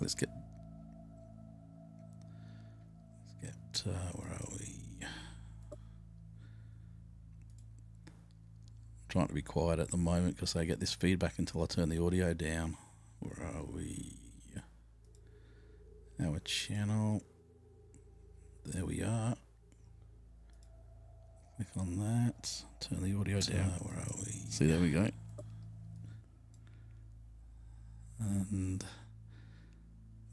let's get where are we? I'm trying to be quiet at the moment because I get this feedback until I turn the audio down. Where are we? Our channel. There we are. Click on that. Turn the audio down. Where are we? See, there we go. And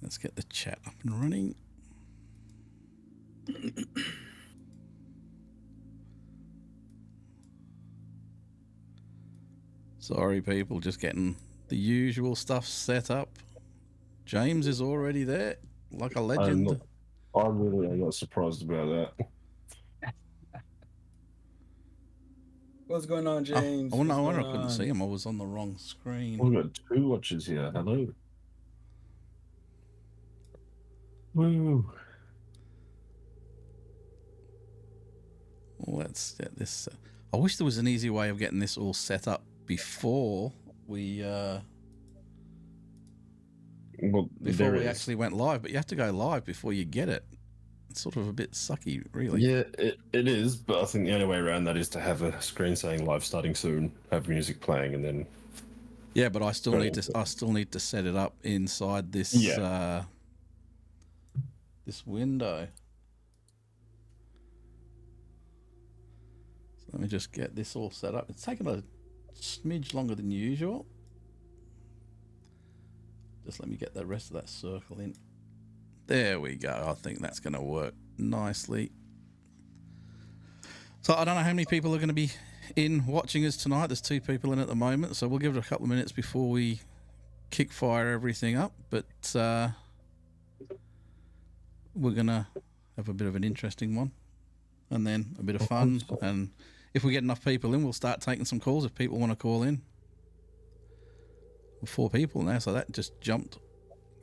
let's get the chat up and running. Sorry, people, just getting the usual stuff set up. James is already there, like a legend. I got surprised about that. What's going on, James? Oh, no, I couldn't see him. I was on the wrong screen. We've got 2 watchers here. Hello. Woo. Let's get this. I wish there was an easy way of getting this all set up before we actually went live, but you have to go live before you get it. It's sort of a bit sucky, really. Yeah, it is, but I think the only way around that is to have a screen saying live starting soon, have music playing, and then. Yeah, but I still need to set it up inside this this window. So let me just get this all set up. It's taken a smidge longer than usual. Just let me get the rest of that circle in. There we go. I think that's going to work nicely. So I don't know how many people are going to be in watching us tonight. There's 2 people in at the moment, so we'll give it a couple of minutes before we kick fire everything up. But we're going to have a bit of an interesting one and then a bit of fun. And if we get enough people in, we'll start taking some calls if people want to call in. 4 people now, so that just jumped.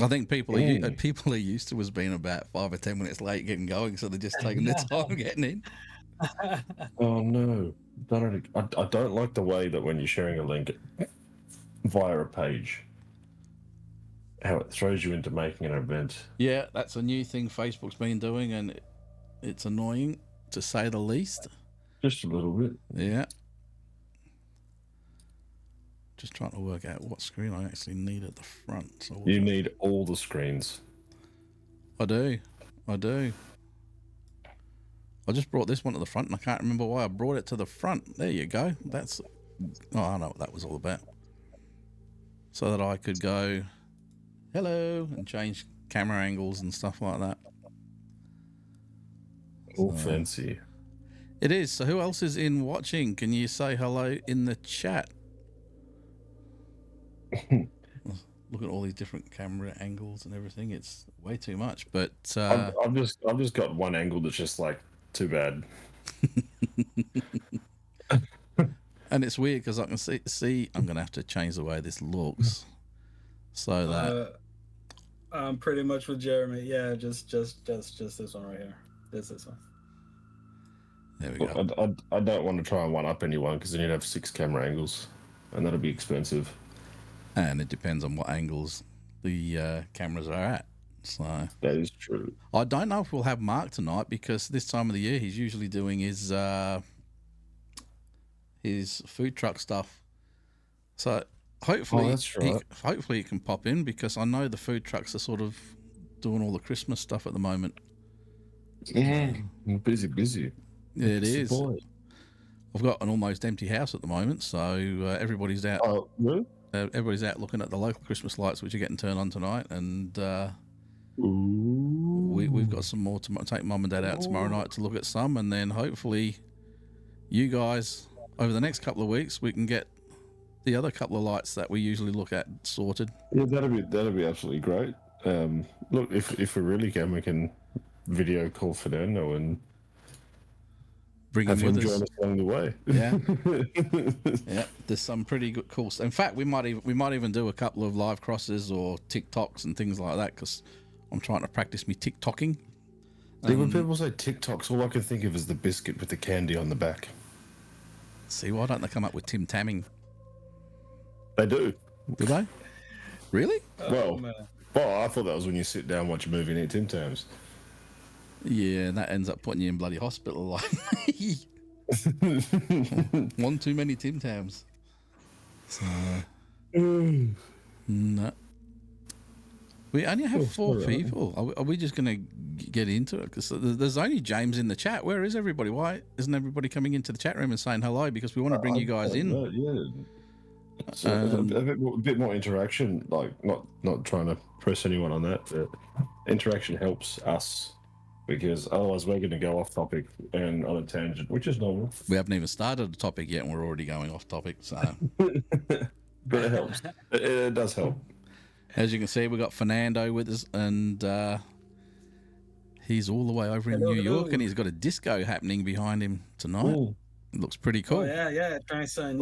I think people are used to us being about 5 or 10 minutes late getting going, so they're just taking their time getting in. Oh no! I don't like the way that when you're sharing a link via a page, how it throws you into making an event. Yeah, that's a new thing Facebook's been doing, and it's annoying to say the least. Just a little bit. Yeah. Just trying to work out what screen I actually need at the front. So you need all the screens. I do. I just brought this one to the front, and I can't remember why I brought it to the front. There you go. I know what that was all about. So that I could go, hello, and change camera angles and stuff like that. All fancy. It is. So who else is in watching? Can you say hello in the chat? Look at all these different camera angles and everything. It's way too much. But I've just got one angle that's just like too bad. And it's weird because I can see. I'm gonna have to change the way this looks so that I'm pretty much with Jeremy. Yeah, just this one right here. This one. There we go. I don't want to try and one up anyone because then you'd have 6 camera angles, and that'll be expensive. And it depends on what angles the cameras are at. So that is true. I don't know if we'll have Mark tonight because this time of the year he's usually doing his food truck stuff. So hopefully, hopefully he can pop in because I know the food trucks are sort of doing all the Christmas stuff at the moment. Yeah, busy. Yeah, it is. I've got an almost empty house at the moment, so everybody's out. Oh, really? Everybody's out looking at the local Christmas lights, which are getting turned on tonight, and we've got some more to take Mum and Dad out tomorrow night to look at some, and then hopefully you guys over the next couple of weeks we can get the other couple of lights that we usually look at sorted. Yeah, that'll be absolutely great. Look, if we really can, we can video call Fernando and bring him with us. Join us along the way. Yeah, yeah. There's some pretty good cool stuff. In fact, we might even do a couple of live crosses or TikToks and things like that because I'm trying to practice me TikToking. When people say TikToks, all I can think of is the biscuit with the candy on the back. See, why don't they come up with Tim Tamming? They do. Do they? Really? Well, Oh, I thought that was when you sit down, watch a movie, and eat Tim Tams. Yeah, and that ends up putting you in bloody hospital. Like one too many Tim Tams. So no. We only have 4 people. Are we just going to get into it? Because there's only James in the chat. Where is everybody? Why isn't everybody coming into the chat room and saying hello? Because we want to bring you guys in. Yeah. So a bit more interaction. Like not trying to press anyone on that, but interaction helps us because otherwise we're going to go off topic and on a tangent, which is normal. We haven't even started the topic yet, and we're already going off topic. So, but it helps. It does help. As you can see, we've got Fernando with us, and he's all the way over in New York, and he's got a disco happening behind him tonight. Ooh. It looks pretty cool. Oh, yeah, trying something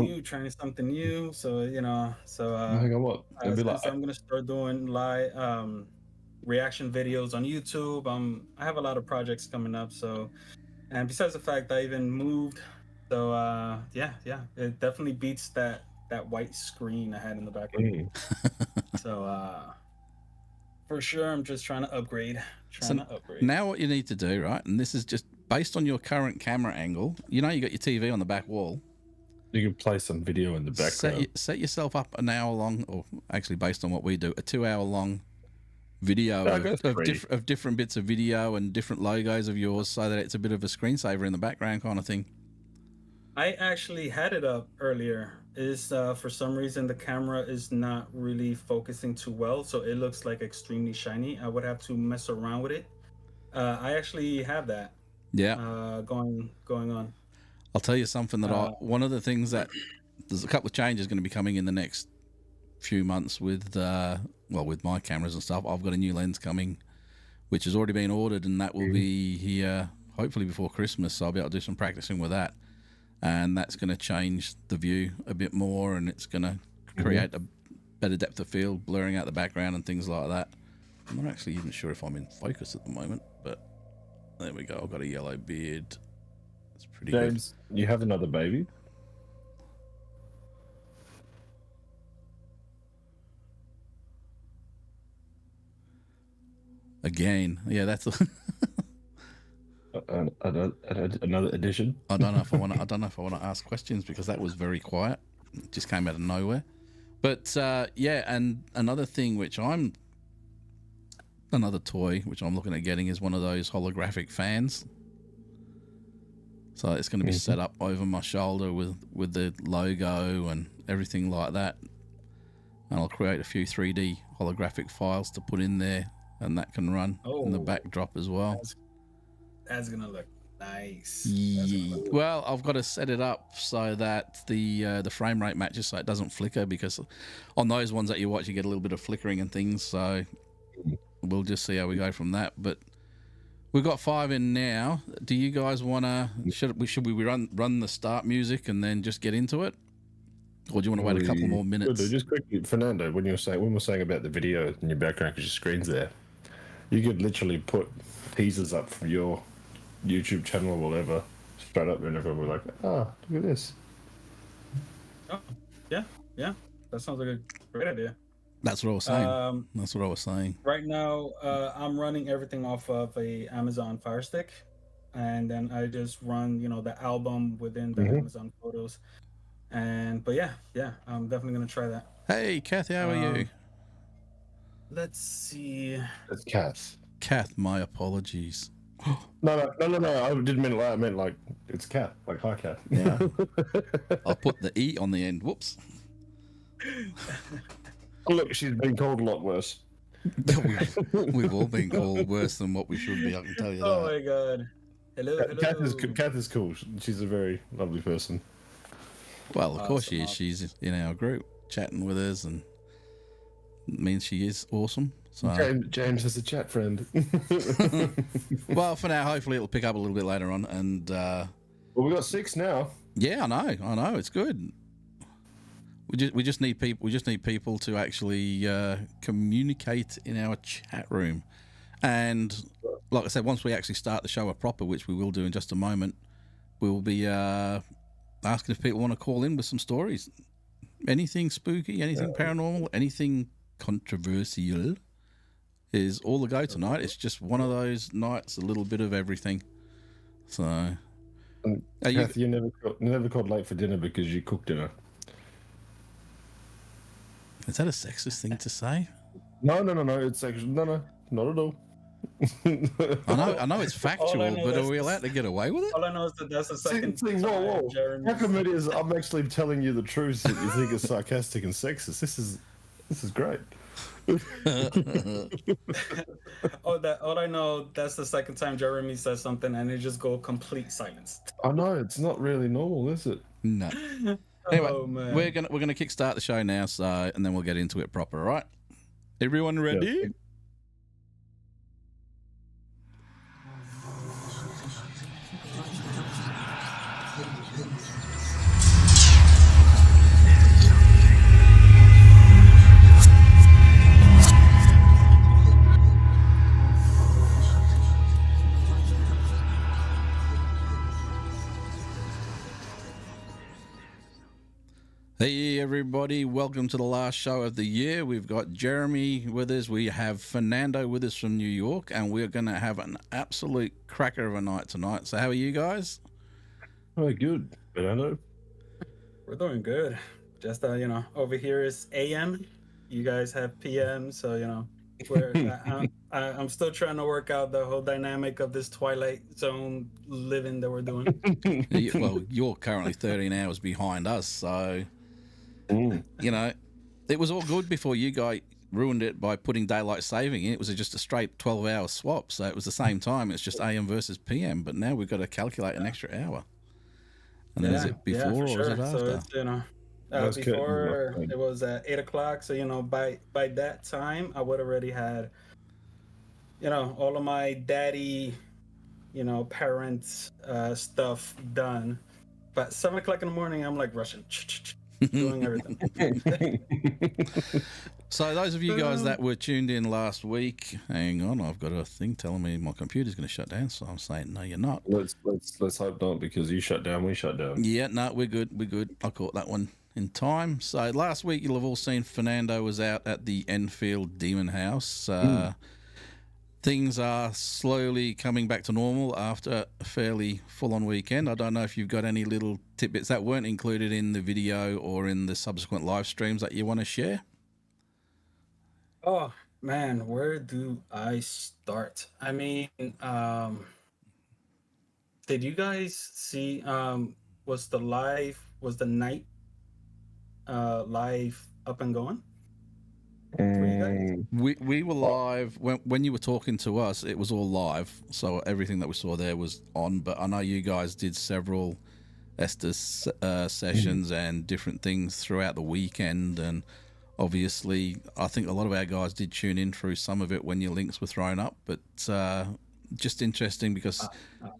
new. So hang on, what? I'm gonna start doing live reaction videos on YouTube. I have a lot of projects coming up. So, and besides the fact I even moved, so yeah, it definitely beats that white screen I had in the background. So for sure, I'm just trying to upgrade. Now what you need to do, right, and this is just based on your current camera angle, you got your TV on the back wall. You can play some video in the background. Set yourself up an hour long, or actually based on what we do, a 2-hour long video of different bits of video and different logos of yours so that it's a bit of a screensaver in the background kind of thing. I actually had it up earlier. For some reason the camera is not really focusing too well, so it looks like extremely shiny. I would have to mess around with it. I actually have that. Yeah. Going on. I'll tell you something that one of the things that there's a couple of changes going to be coming in the next few months with my cameras and stuff. I've got a new lens coming, which has already been ordered, and that will be here hopefully before Christmas. So I'll be able to do some practicing with that. And that's going to change the view a bit more, and it's going to create a better depth of field, blurring out the background and things like that. I'm not actually even sure if I'm in focus at the moment, but there we go. I've got a yellow beard. That's pretty good. James, you have another baby? Again, yeah, that's another edition. I don't know if I want to ask questions because that was very quiet. It just came out of nowhere. But yeah, and another toy which I'm looking at getting is one of those holographic fans. So it's going to be set up over my shoulder with the logo and everything like that. And I'll create a few 3D holographic files to put in there, and that can run in the backdrop as well. That's gonna look nice. Well, I've got to set it up so that the frame rate matches, so it doesn't flicker, because on those ones that you watch, you get a little bit of flickering and things. So we'll just see how we go from that. But we've got 5 in now. Do you guys want to? Should we run the start music and then just get into it, or do you want to wait a couple more minutes? Just quickly, Fernando, when we're saying about the video in your background because your screen's there, you could literally put teasers up from your YouTube channel or whatever straight up, and everyone will be like, look at this. Oh, yeah, that sounds like a great idea. That's what I was saying. Right now, I'm running everything off of a Amazon Fire Stick, and then I just run, the album within the Amazon Photos. But yeah, I'm definitely gonna try that. Hey, Kathy, how are you? Let's see. It's Kath. Kath, my apologies. No. I didn't mean it like, I meant like it's Kath, like hi Kath. Yeah. I'll put the E on the end. Whoops. Look, she's been called a lot worse. We've all been called worse than what we should be, I can tell you that. Oh my god. Hello. Kath is cool. She's a very lovely person. Well, of course she is. She's in our group chatting with us, and it means she is awesome. So James is a chat friend. Well, for now, hopefully it'll pick up a little bit later on. And well, we got 6 now. Yeah, I know. It's good. We just need people. We just need people to actually communicate in our chat room. And like I said, once we actually start the show proper, which we will do in just a moment, we'll be asking if people want to call in with some stories. Anything spooky, anything paranormal, anything controversial. is all the go tonight. It's just one of those nights, a little bit of everything. So, are you? Kath, you never called late for dinner because you cooked dinner. Is that a sexist thing to say? No. It's actually no, not at all. I know it's factual, but are we allowed to get away with it? All I know is that that's the second See, time whoa. Jeremy. How come it is? I'm actually telling you the truth that you think is sarcastic and sexist. This is great. All I know, that's the second time Jeremy says something and it just go complete silence. I know it's not really normal, is it? No. Anyway, Oh, man. we're gonna kickstart the show now, so and then we'll get into it proper. All right? Everyone ready? Yeah. Hey everybody, welcome to the last show of the year. We've got Jeremy with us, we have Fernando with us from New York, and we're going to have an absolute cracker of a night tonight. So how are you guys? Oh, good. Fernando? We're doing good. Just over here is AM. You guys have PM, so I'm still trying to work out the whole dynamic of this Twilight Zone living that we're doing. Well, you're currently 13 hours behind us, so it was all good before you guys ruined it by putting daylight saving in. It was just a straight 12-hour swap, so it was the same time. It's just AM versus PM, but now we've got to calculate an extra hour. And then is it before or is it after? So it's, before it was at 8 o'clock. So by that time I would already had all of my daddy parents stuff done. But 7 o'clock in the morning I'm like rushing, doing everything. So those of you guys that were tuned in last week, hang on, I've got a thing telling me my computer's going to shut down, so I'm saying no, you're not. Let's hope not, because you shut down, we shut down. Yeah, no, we're good. I caught that one in time. So last week you'll have all seen Fernando was out at the Enfield Demon House. Things are slowly coming back to normal after a fairly full-on weekend. I don't know if you've got any little tidbits that weren't included in the video or in the subsequent live streams that you want to share. Oh man, where do I start? I mean, did you guys see? Was the night live up and going? We were live when you were talking to us. It was all live, so everything that we saw there was on. But I know you guys did several Estes sessions and different things throughout the weekend, and obviously I think a lot of our guys did tune in through some of it when your links were thrown up. But just interesting because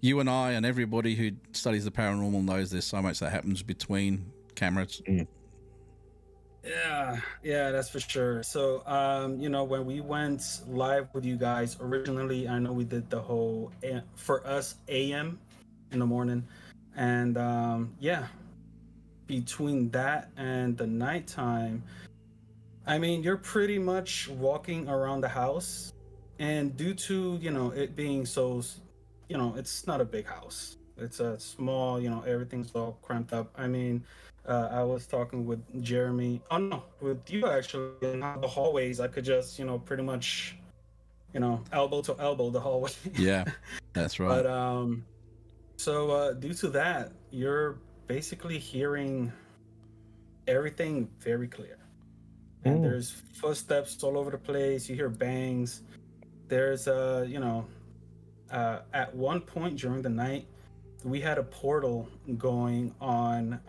you and I and everybody who studies the paranormal knows there's so much that happens between cameras. Yeah, that's for sure. So, when we went live with you guys originally, I know we did the whole for us AM in the morning, and between that and the nighttime, I mean, you're pretty much walking around the house, and due to it being so, it's not a big house. It's a small, everything's all cramped up. I mean, I was talking with Jeremy. Oh no, with you actually. In the hallways, I could just, pretty much, elbow to elbow the hallway. Yeah, that's right. But so due to that, you're basically hearing everything very clear. And there's footsteps all over the place. You hear bangs. There's at one point during the night, we had a portal going on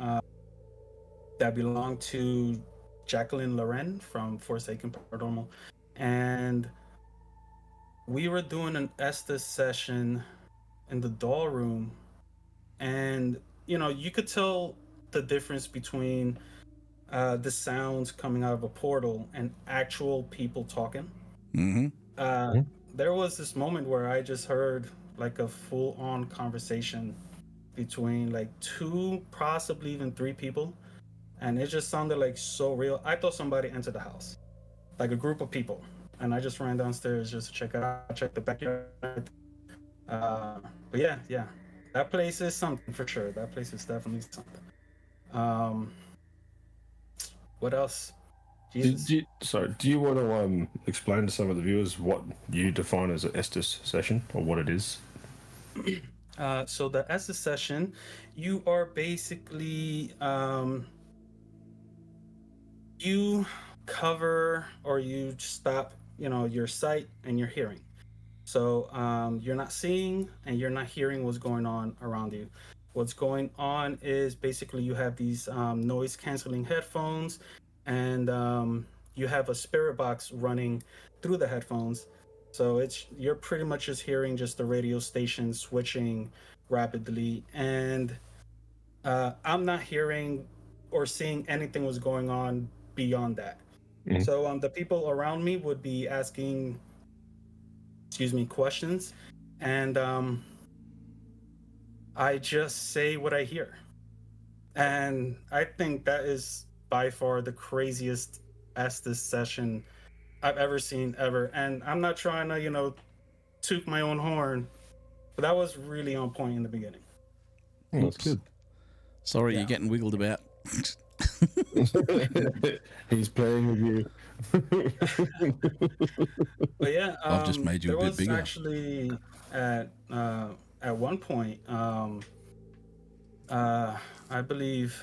that belonged to Jacqueline Loren from Forsaken Paranormal, and we were doing an Estes session in the doll room, and you could tell the difference between the sounds coming out of a portal and actual people talking. There was this moment where I just heard like a full-on conversation between like 2, possibly even 3 people, and it just sounded like so real. I thought somebody entered the house, like a group of people, and I just ran downstairs just to check it out, check the backyard. But yeah, that place is something for sure. That place is definitely something. What else? Jesus. Do you want to explain to some of the viewers what you define as an Estes session, or what it is? So the Estes session, you are basically you cover or you stop, your sight and your hearing. So you're not seeing and you're not hearing what's going on around you. What's going on is basically you have these noise canceling headphones, and you have a spirit box running through the headphones. So you're pretty much just hearing just the radio station switching rapidly, and I'm not hearing or seeing anything was going on beyond that. Mm-hmm. So the people around me would be asking, questions, and I just say what I hear. And I think that is by far the craziest Estes session I've ever seen ever. And I'm not trying to, toot my own horn, but that was really on point in the beginning. That's good. Sorry, You're getting wiggled about. He's playing with you. But yeah, I've just made you a bit bigger. Actually, at one point, I believe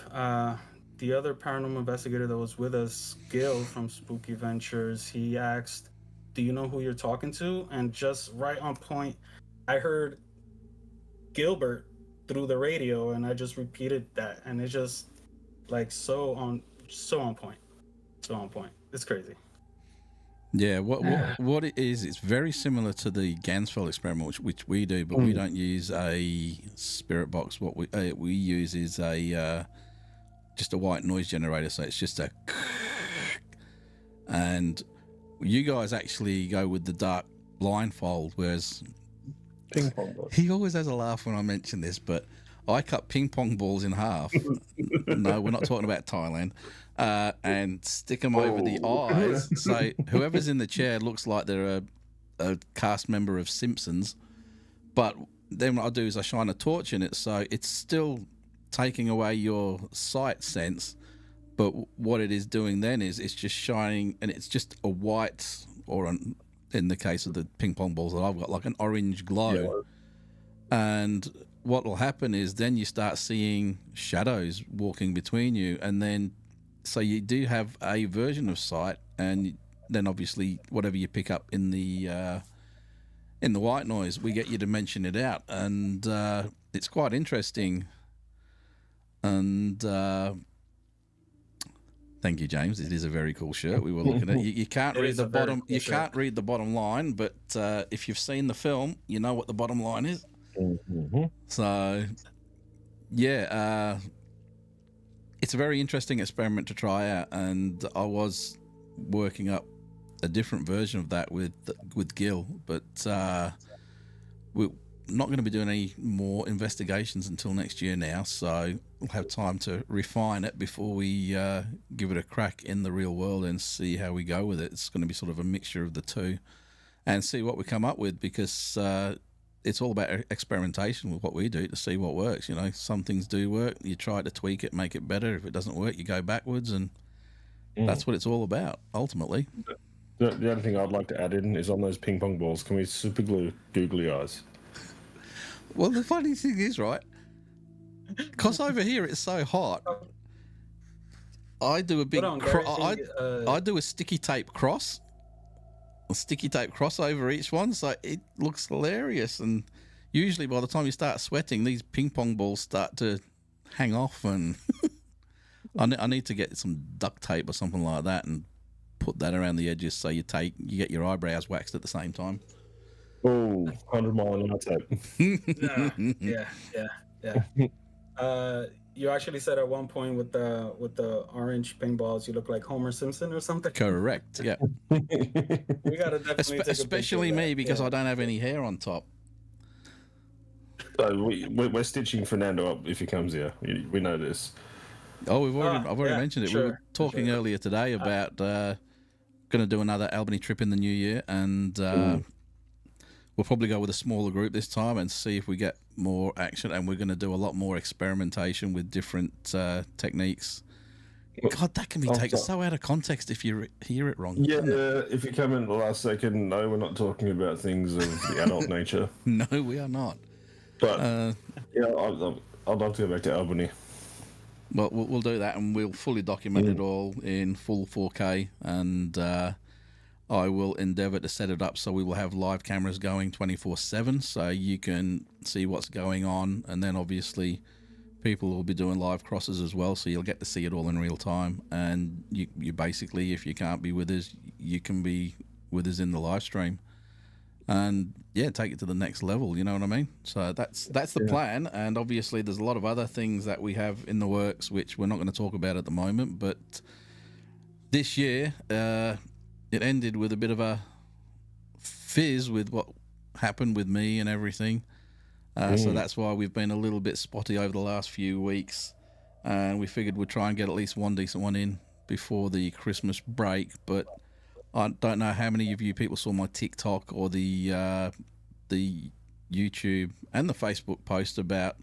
the other paranormal investigator that was with us, Gil from Spooky Ventures, he asked, "Do you know who you're talking to?" And just right on point, I heard Gilbert through the radio, and I just repeated that, and it's just like so on point. It's crazy. Yeah, what it is, it's very similar to the Ganzfeld experiment, which we do, but we don't use a spirit box. What we use is just a white noise generator, so it's just a, and you guys actually go with the dark blindfold, whereas ping pong ball. He always has a laugh when I mention this, but I cut ping pong balls in half. No, we're not talking about Thailand. And stick them over the eyes, so whoever's in the chair looks like they're a cast member of Simpsons. But then what I do is I shine a torch in it, so it's still taking away your sight sense. But what it is doing then is it's just shining, and it's just a white, or in the case of the ping pong balls that I've got, like an orange glow. Yeah. And what will happen is then you start seeing shadows walking between you, and then so you do have a version of sight, and then obviously whatever you pick up in the white noise, we get you to mention it out, and it's quite interesting. And thank you, James. It is a very cool shirt. We were looking at. You can't read the bottom. You can't read the bottom line, but if you've seen the film, you know what the bottom line is. Mm-hmm. So, yeah. It's a very interesting experiment to try out, and I was working up a different version of that with Gil, but we're not going to be doing any more investigations until next year now, so we'll have time to refine it before we give it a crack in the real world and see how we go with it. It's going to be sort of a mixture of the two and see what we come up with, because it's all about experimentation with what we do to see what works. Some things do work. You try to tweak it, make it better. If it doesn't work, you go backwards, and that's what it's all about, ultimately. The other thing I'd like to add in is on those ping pong balls, can we super glue googly eyes? Well, the funny thing is, right, because over here it's so hot, I do a big I do a sticky tape cross. A sticky tape cross over each one, so it looks hilarious. And usually by the time you start sweating, these ping pong balls start to hang off, and I need to get some duct tape or something like that and put that around the edges, so you get your eyebrows waxed at the same time. Oh, 100-mile an hour tape. Yeah. You actually said at one point with the orange ping balls, you look like Homer Simpson or something. Correct. Yeah. We gotta definitely especially me, because I don't have any hair on top. So we're stitching Fernando up if he comes here. We know this. Oh, I've already mentioned it. Sure, we were talking earlier today about going to do another Albany trip in the new year, and we'll probably go with a smaller group this time and see if we get more action. And we're going to do a lot more experimentation with different techniques. God, that can be taken so out of context if you hear it wrong. Yeah, if you come in at the last second, no, we're not talking about things of the adult nature. No, we are not. But yeah, I'd love to go back to Albany. Well, we'll do that, and we'll fully document it all in full 4K, and I will endeavour to set it up so we will have live cameras going 24/7, so you can see what's going on, and then obviously people will be doing live crosses as well, so you'll get to see it all in real time. And you basically, if you can't be with us, you can be with us in the live stream, and yeah, take it to the next level. You know what I mean? So that's the plan. And obviously, there's a lot of other things that we have in the works, which we're not going to talk about at the moment. But this year, it ended with a bit of a fizz with what happened with me and everything. So that's why we've been a little bit spotty over the last few weeks, and we figured we'd try and get at least one decent one in before the Christmas break. But I don't know how many of you people saw my TikTok or the YouTube and the Facebook post about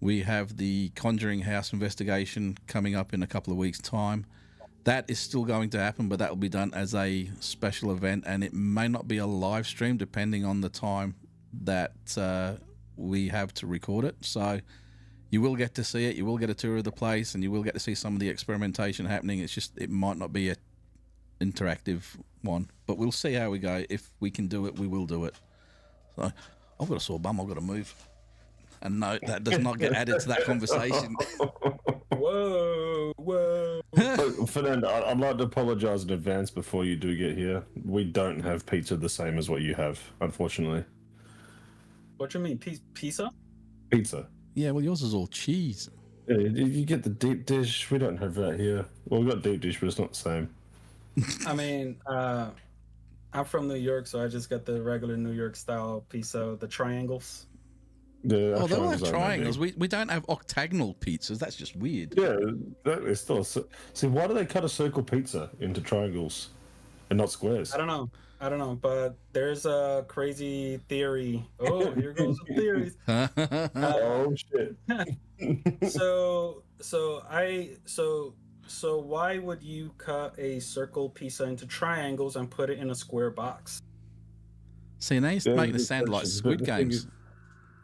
we have the Conjuring House investigation coming up in a couple of weeks' time. That is still going to happen, but that will be done as a special event, and it may not be a live stream depending on the time that we have to record it. So you will get to see it, you will get a tour of the place, and you will get to see some of the experimentation happening. It's just, it might not be a interactive one, but we'll see how we go. If we can do it, we will do it. So I've got a sore bum, I've got to move. And no, that does not get added to that conversation. Whoa. Fernando, I'd like to apologise in advance before you do get here. We don't have pizza the same as what you have, unfortunately. What do you mean, pizza? Pizza. Yeah, well, yours is all cheese. Yeah, you get the deep dish. We don't have that here. Well, we got deep dish, but it's not the same. I mean, I'm from New York, so I just got the regular New York style pizza, the triangles. Yeah, oh, they all have triangles. We don't have octagonal pizzas. That's just weird. Yeah, that is still. See, why do they cut a circle pizza into triangles and not squares? I don't know, but there's a crazy theory. Oh, here goes the theories. Oh shit. So why would you cut a circle pizza into triangles and put it in a square box? See, they used to make it sound like Squid Games.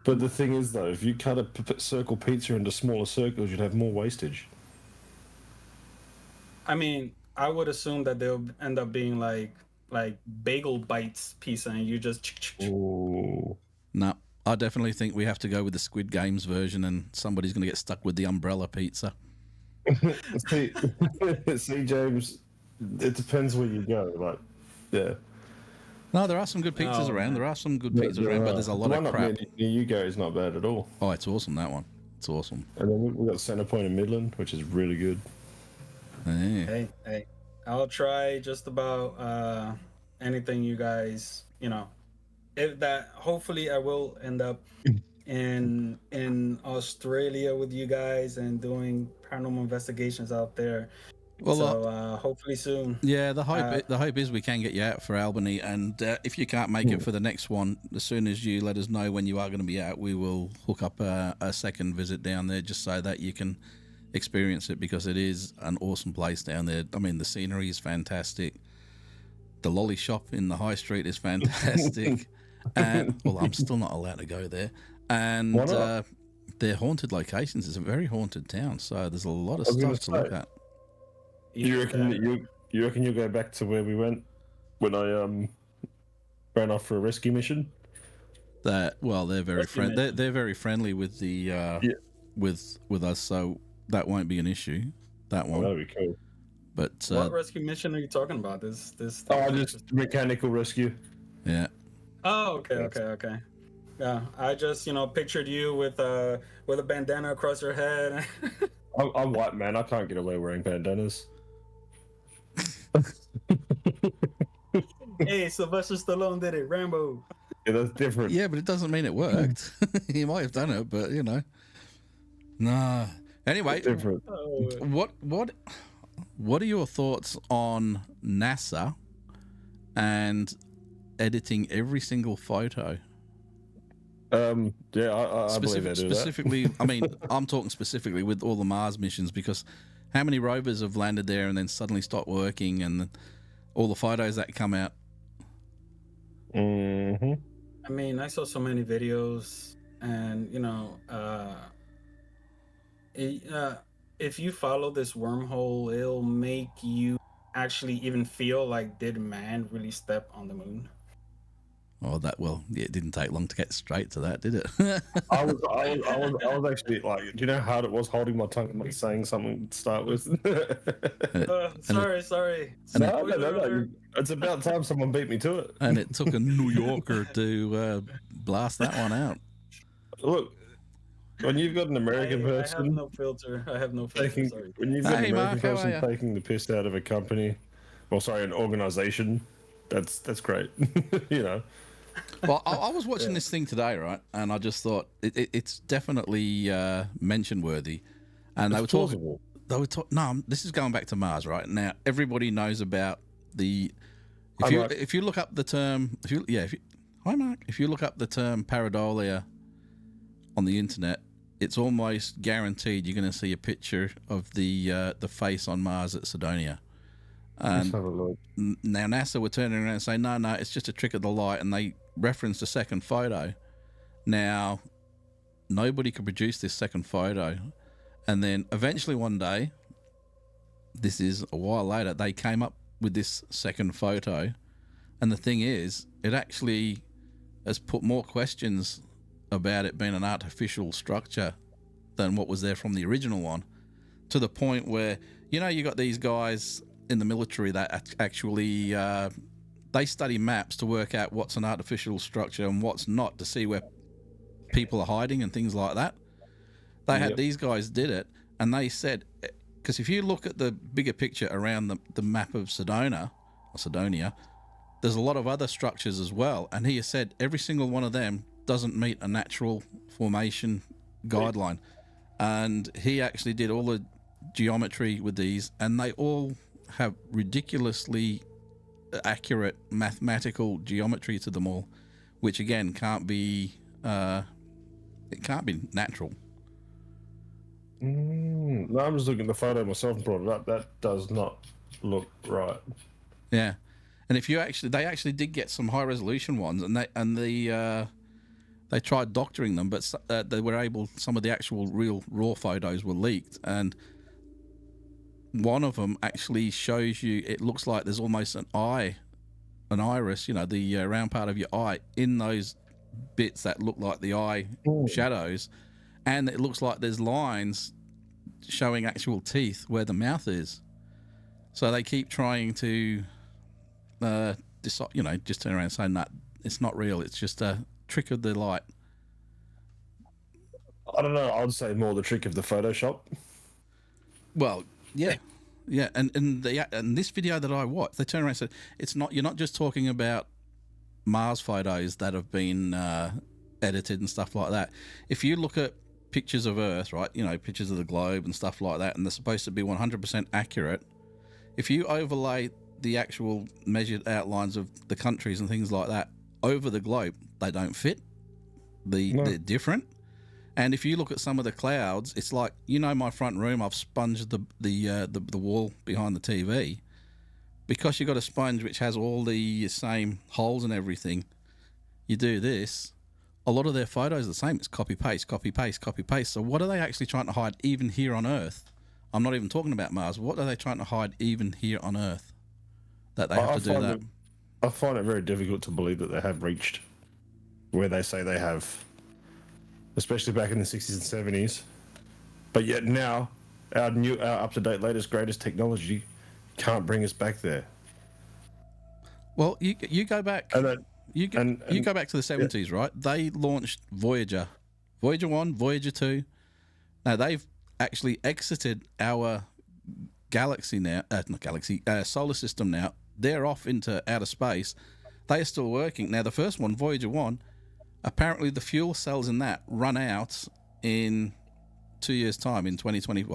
But the thing is, though, if you cut a circle pizza into smaller circles, you'd have more wastage. I mean, I would assume that they'll end up being like bagel bites pizza, and you just. Ooh. No, I definitely think we have to go with the Squid Games version, and somebody's going to get stuck with the umbrella pizza. see, James, it depends where you go. Like, yeah. No, there are some good pizzas around. There are some good pizzas around, but there's a lot of crap. Near you go is not bad at all. Oh, it's awesome, that one. It's awesome. And then we've got Centrepoint in Midland, which is really good. Yeah. Hey, I'll try just about anything you guys, if that, hopefully I will end up in Australia with you guys and doing paranormal investigations out there. Well, so hopefully soon. Yeah, the hope is we can get you out for Albany, and if you can't make it for the next one, as soon as you let us know when you are going to be out, we will hook up a second visit down there just so that you can experience it, because it is an awesome place down there. I mean, the scenery is fantastic. The lolly shop in the high street is fantastic. And well, I'm still not allowed to go there. And they're haunted locations. It's a very haunted town, so there's a lot of stuff to look at. You reckon you'll go back to where we went when I ran off for a rescue mission? They're very friendly. They're very friendly with the with us, so that won't be an issue. That one. That'd be cool. But what rescue mission are you talking about? This just mechanical rescue. Yeah. Oh, okay. Yeah, I just pictured you with a bandana across your head. I'm white, man. I can't get away wearing bandanas. Hey, Sylvester Stallone did it. Rambo. Yeah, that's different. Yeah, but it doesn't mean it worked. He might have done it, but Nah. Anyway, different. What are your thoughts on NASA and editing every single photo. Yeah, I believe they do that. Specifically, I mean, I'm talking specifically with all the Mars missions, because how many rovers have landed there and then suddenly stopped working, and all the photos that come out. Mm-hmm. I mean, I saw so many videos, and if you follow this wormhole, it'll make you actually even feel like, did man really step on the moon? Oh, it didn't take long to get straight to that, did it? I was actually like, do you know how hard it was holding my tongue and not saying something to start with? Sorry. No. It's about time someone beat me to it. And it took a New Yorker to blast that one out. Look, when you've got an American person, I have no filter. Sorry. When you've got an American Mark, how person are ya? taking the piss out of a company, an organization, that's great. Well, I was watching this thing today, right? And I just thought it's definitely mention worthy. And they were talking. No, this is going back to Mars, right? Now everybody knows about the. If you look up the term, hi Mark. If you look up the term pareidolia on the internet, it's almost guaranteed you're going to see a picture of the face on Mars at Cydonia. And now NASA were turning around and saying, no, it's just a trick of the light, and they referenced a second photo. Now, nobody could produce this second photo, and then eventually one day, this is a while later, they came up with this second photo, and the thing is, it actually has put more questions about it being an artificial structure than what was there from the original one, to the point where, you got these guys in the military that actually they study maps to work out what's an artificial structure and what's not, to see where people are hiding and things like that. They had these guys did it, and they said, because if you look at the bigger picture around the map of Cydonia, there's a lot of other structures as well, and he has said every single one of them doesn't meet a natural formation guideline. And he actually did all the geometry with these, and they all have ridiculously accurate mathematical geometry to them all, which again can't be natural. No, I'm just looking at the photo myself and brought it up. That does not look right. Yeah, and if they actually did get some high resolution ones, and they tried doctoring them, but they were able. Some of the actual real raw photos were leaked, and one of them actually shows you, it looks like there's almost an iris, the round part of your eye in those bits that look like the eye shadows, and it looks like there's lines showing actual teeth where the mouth is. So they keep trying to, just turn around and say, no, it's not real. It's just a trick of the light. I don't know. I'd say more the trick of the Photoshop. Well, yeah, and this video that I watched, they turned around and said, "It's not. You're not just talking about Mars photos that have been edited and stuff like that. If you look at pictures of Earth, right? Pictures of the globe and stuff like that, and they're supposed to be 100% accurate. If you overlay the actual measured outlines of the countries and things like that over the globe, they don't fit. They're different." And if you look at some of the clouds, it's like, my front room, I've sponged the wall behind the TV, because you've got a sponge which has all the same holes and everything. You do this, a lot of their photos are the same. It's copy paste, copy paste, copy paste. So what are they actually trying to hide even here on Earth? I'm not even talking about Mars. What are they trying to hide even here on Earth that they have to do that? I find it very difficult to believe that they have reached where they say they have, especially back in the 60s and 70s. But yet now, our up-to-date, latest, greatest technology can't bring us back there. Well, you go back. You go back to the 70s, right? They launched Voyager 1, Voyager 2. Now, they've actually exited our galaxy now, solar system now. They're off into outer space. They are still working. Now, the first one, Voyager 1, apparently the fuel cells in that run out in 2 years' time, in 2020,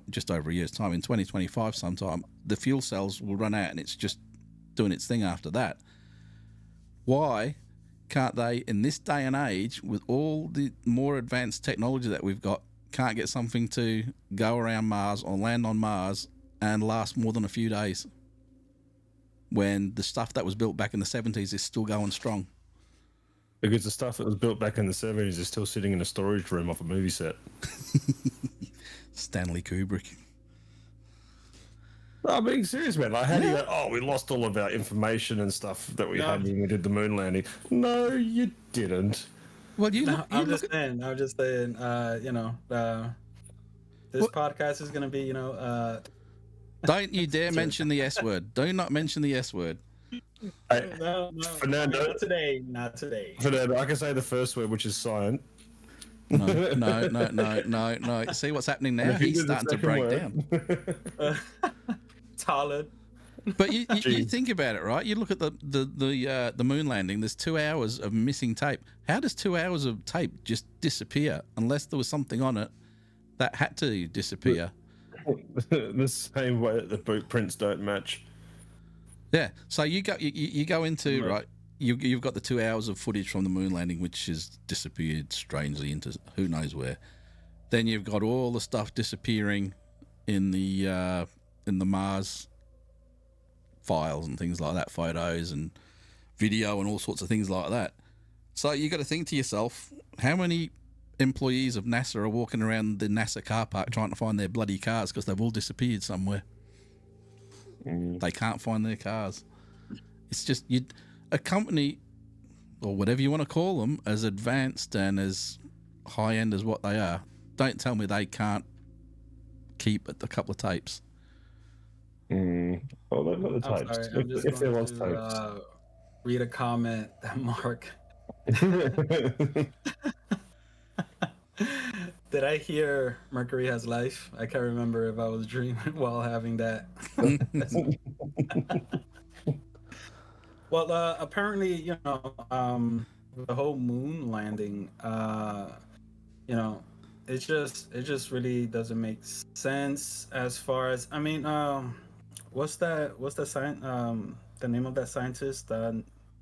just over a year's time, in 2025 sometime, the fuel cells will run out, and it's just doing its thing after that. Why can't they, in this day and age, with all the more advanced technology that we've got, can't get something to go around Mars or land on Mars and last more than a few days, when the stuff that was built back in the 70s is still going strong? Because the stuff that was built back in the 70s is still sitting in a storage room off a movie set. Stanley Kubrick. No, I'm being serious, man. Like, how do you go, oh, we lost all of our information and stuff that we had when we did the moon landing? No, you didn't. Well, I'm just saying, you know, this podcast is going to be, don't you dare mention the S word. Do not mention the S word. Hey, no, Fernando, not today. Fernando, I can say the first word, which is cyan. No. See what's happening now? He's starting to break down. Solid. But you think about it, right? You look at the moon landing. There's 2 hours of missing tape. How does 2 hours of tape just disappear unless there was something on it that had to disappear? The same way that the boot prints don't match. Yeah. So you go into right. You've got the 2 hours of footage from the moon landing, which has disappeared strangely into who knows where. Then you've got all the stuff disappearing in the Mars files and things like that, photos and video and all sorts of things like that. So you got to think to yourself, how many employees of NASA are walking around the NASA car park trying to find their bloody cars because they've all disappeared somewhere? They can't find their cars. It's just a company, or whatever you want to call them, as advanced and as high end as what they are. Don't tell me they can't keep a couple of tapes. Well, they've got the tapes. Sorry, if there was tapes. Read a comment that Mark. Did I hear Mercury has life? I can't remember if I was dreaming while having that. Well, apparently, the whole moon landing, it just really doesn't make sense as far as, what's the name of that scientist?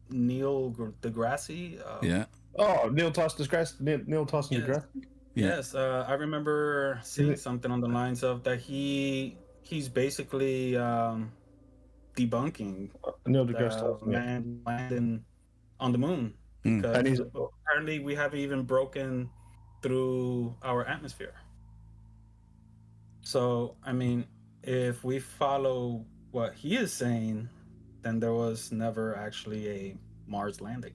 Neil deGrasse? Yeah. Oh, Neil Tyson deGrasse. Neil Tyson deGrasse. Yes, I remember seeing something on the lines of that he's basically debunking Neil deGrasse man landing on the moon, because apparently we haven't even broken through our atmosphere. So, if we follow what he is saying, then there was never actually a Mars landing.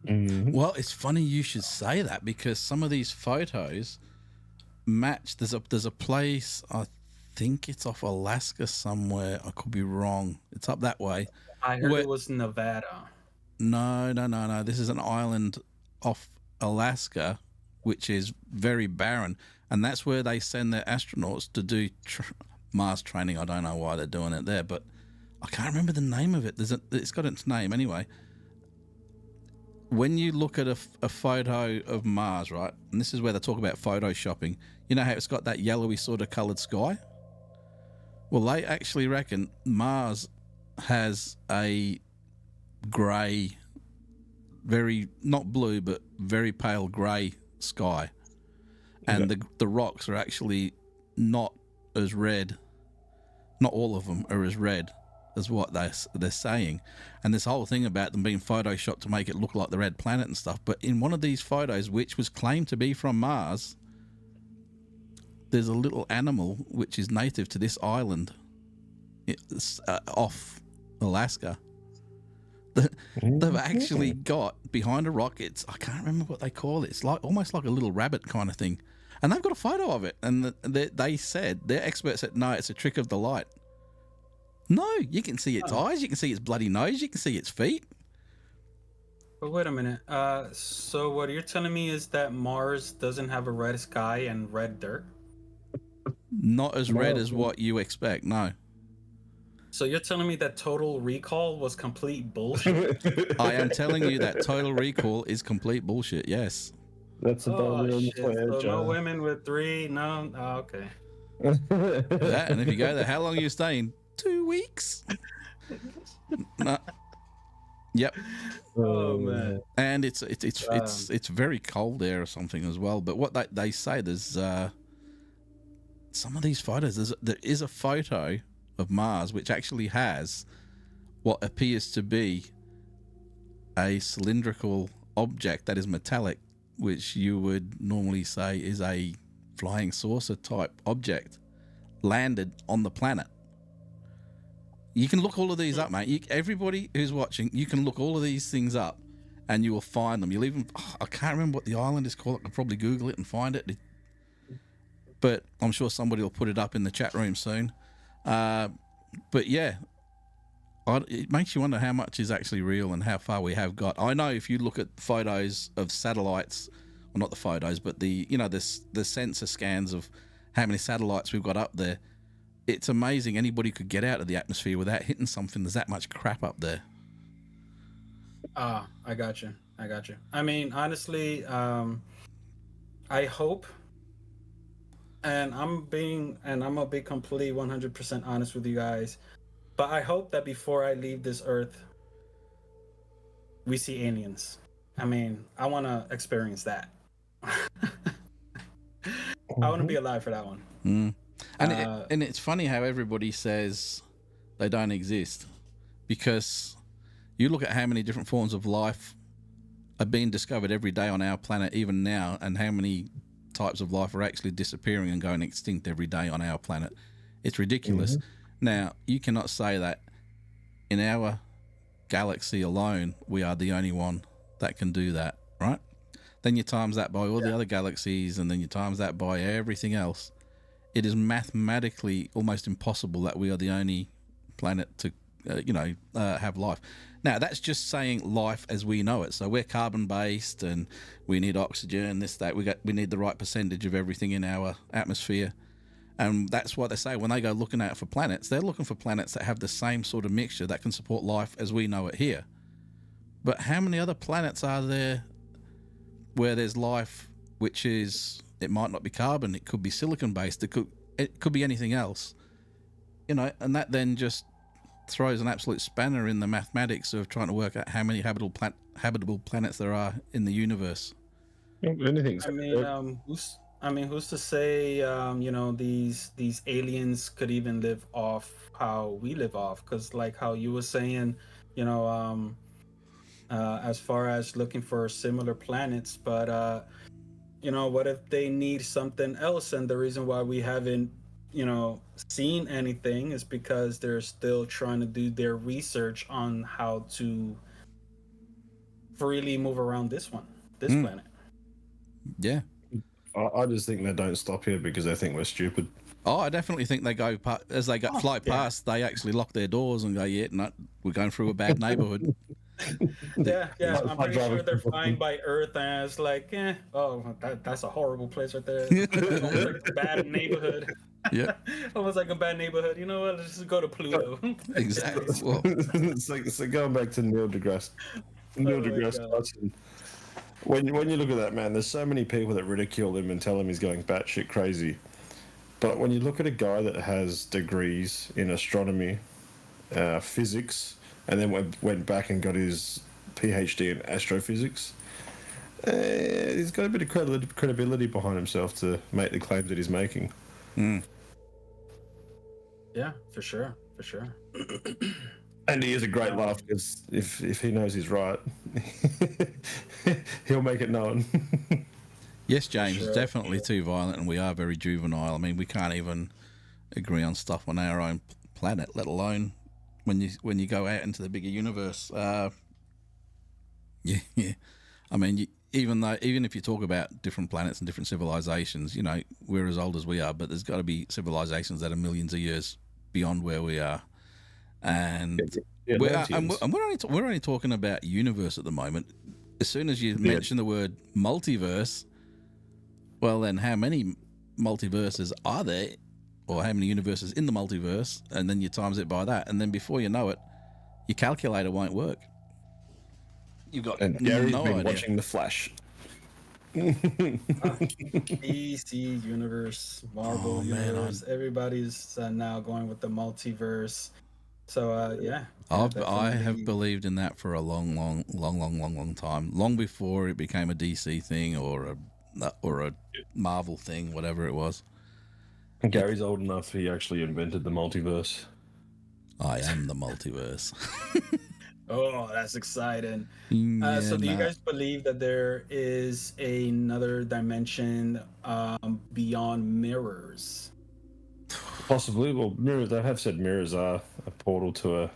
Well, it's funny you should say that, because some of these photos match. There's a place, I think it's off Alaska somewhere. I could be wrong. It's up that way. I heard it was Nevada. No. This is an island off Alaska, which is very barren, and that's where they send their astronauts to do Mars training. I don't know why they're doing it there, but I can't remember the name of it. It's got its name anyway. When you look at a photo of Mars, right, and this is where they talk about photoshopping, you know how it's got that yellowy sort of coloured sky? Well, they actually reckon Mars has a grey, very, not blue, but very pale grey sky. And the rocks are actually not as red. Not all of them are as red as what they're saying. And this whole thing about them being photoshopped to make it look like the red planet and stuff. But in one of these photos, which was claimed to be from Mars, there's a little animal which is native to this island off Alaska. They've actually got behind a rock. I can't remember what they call it. It's like almost like a little rabbit kind of thing. And they've got a photo of it. And they said, their experts said, no, it's a trick of the light. No, you can see its eyes, you can see its bloody nose, you can see its feet. But wait a minute. So what you're telling me is that Mars doesn't have a red sky and red dirt? Not as red as what you expect, no. So you're telling me that Total Recall was complete bullshit? I am telling you that Total Recall is complete bullshit, yes. That's about it. So no women with three, no? Oh, okay. That, and if you go there, how long are you staying? 2 weeks. No. Yep. Oh man. And it's very cold there or something as well. But what they say, there's some of these photos. There is a photo of Mars which actually has what appears to be a cylindrical object that is metallic, which you would normally say is a flying saucer type object landed on the planet. You can look all of these up, mate. Everybody who's watching, you can look all of these things up and you will find them. You'll even, I can't remember what the island is called. I could probably Google it and find it. But I'm sure somebody will put it up in the chat room soon. But yeah, it makes you wonder how much is actually real and how far we have got. I know if you look at photos of satellites, well, not the photos, but the sensor scans of how many satellites we've got up there, it's amazing anybody could get out of the atmosphere without hitting something. There's that much crap up there. I got you. I mean, honestly, I hope, and I'm gonna be completely 100% honest with you guys, but I hope that before I leave this earth, we see aliens. I mean, I want to experience that. I want to be alive for that one. And it's funny how everybody says they don't exist, because you look at how many different forms of life are being discovered every day on our planet, even now, and how many types of life are actually disappearing and going extinct every day on our planet. It's ridiculous. Now, you cannot say that in our galaxy alone, we are the only one that can do that, right? Then you times that by all the other galaxies, and then you times that by everything else. It is mathematically almost impossible that we are the only planet to, have life. Now, that's just saying life as we know it. So we're carbon-based, and we need oxygen, this, that. We need the right percentage of everything in our atmosphere. And that's what they say when they go looking out for planets. They're looking for planets that have the same sort of mixture that can support life as we know it here. But how many other planets are there where there's life, which is, it might not be carbon, it could be silicon based, it could be anything else, and that then just throws an absolute spanner in the mathematics of trying to work out how many habitable planets there are in the universe. Anything's. Who's to say these aliens could even live off how we live off? Because like how you were saying, as far as looking for similar planets, but what if they need something else, and the reason why we haven't seen anything is because they're still trying to do their research on how to freely move around this planet. Yeah, I just think they don't stop here because they think we're stupid. Oh, I definitely think they go as they fly past. They actually lock their doors and go, "Yeah, no, we're going through a bad neighborhood." Yeah. I'm pretty sure they're flying by Earth, and it's like, that's a horrible place right there. Almost like a bad neighborhood. Yeah, almost like a bad neighborhood. You know what? Let's just go to Pluto. Exactly. Well, so going back to Neil deGrasse Tyson. When you look at that man, there's so many people that ridicule him and tell him he's going batshit crazy. But when you look at a guy that has degrees in astronomy, physics, and then went back and got his PhD in astrophysics, he's got a bit of credibility behind himself to make the claims that he's making. Yeah, for sure. And he is a great laugh, because if he knows he's right, he'll make it known. Yes, James, it's definitely too violent, and we are very juvenile. I mean, we can't even agree on stuff on our own planet, let alone when you go out into the bigger universe. Yeah. I mean, even if you talk about different planets and different civilizations, we're as old as we are, but there's got to be civilizations that are millions of years beyond where we are. And we're only talking about universe at the moment. As soon as you mention the word multiverse, well, then how many multiverses are there, or how many universes in the multiverse? And then you times it by that, and then before you know it, your calculator won't work. You've got Gary's no been idea. watching The Flash. DC universe, Marvel universe. Everybody's now going with the multiverse. So yeah, I have definitely. believed in that for a long time. Long before it became a DC thing or a Marvel thing, whatever it was. Gary's old enough; he actually invented the multiverse. I am the multiverse. Oh, that's exciting. Yeah, So do you nah. guys believe that there is another dimension beyond mirrors? Possibly. Well, mirrors. They have said mirrors are a portal to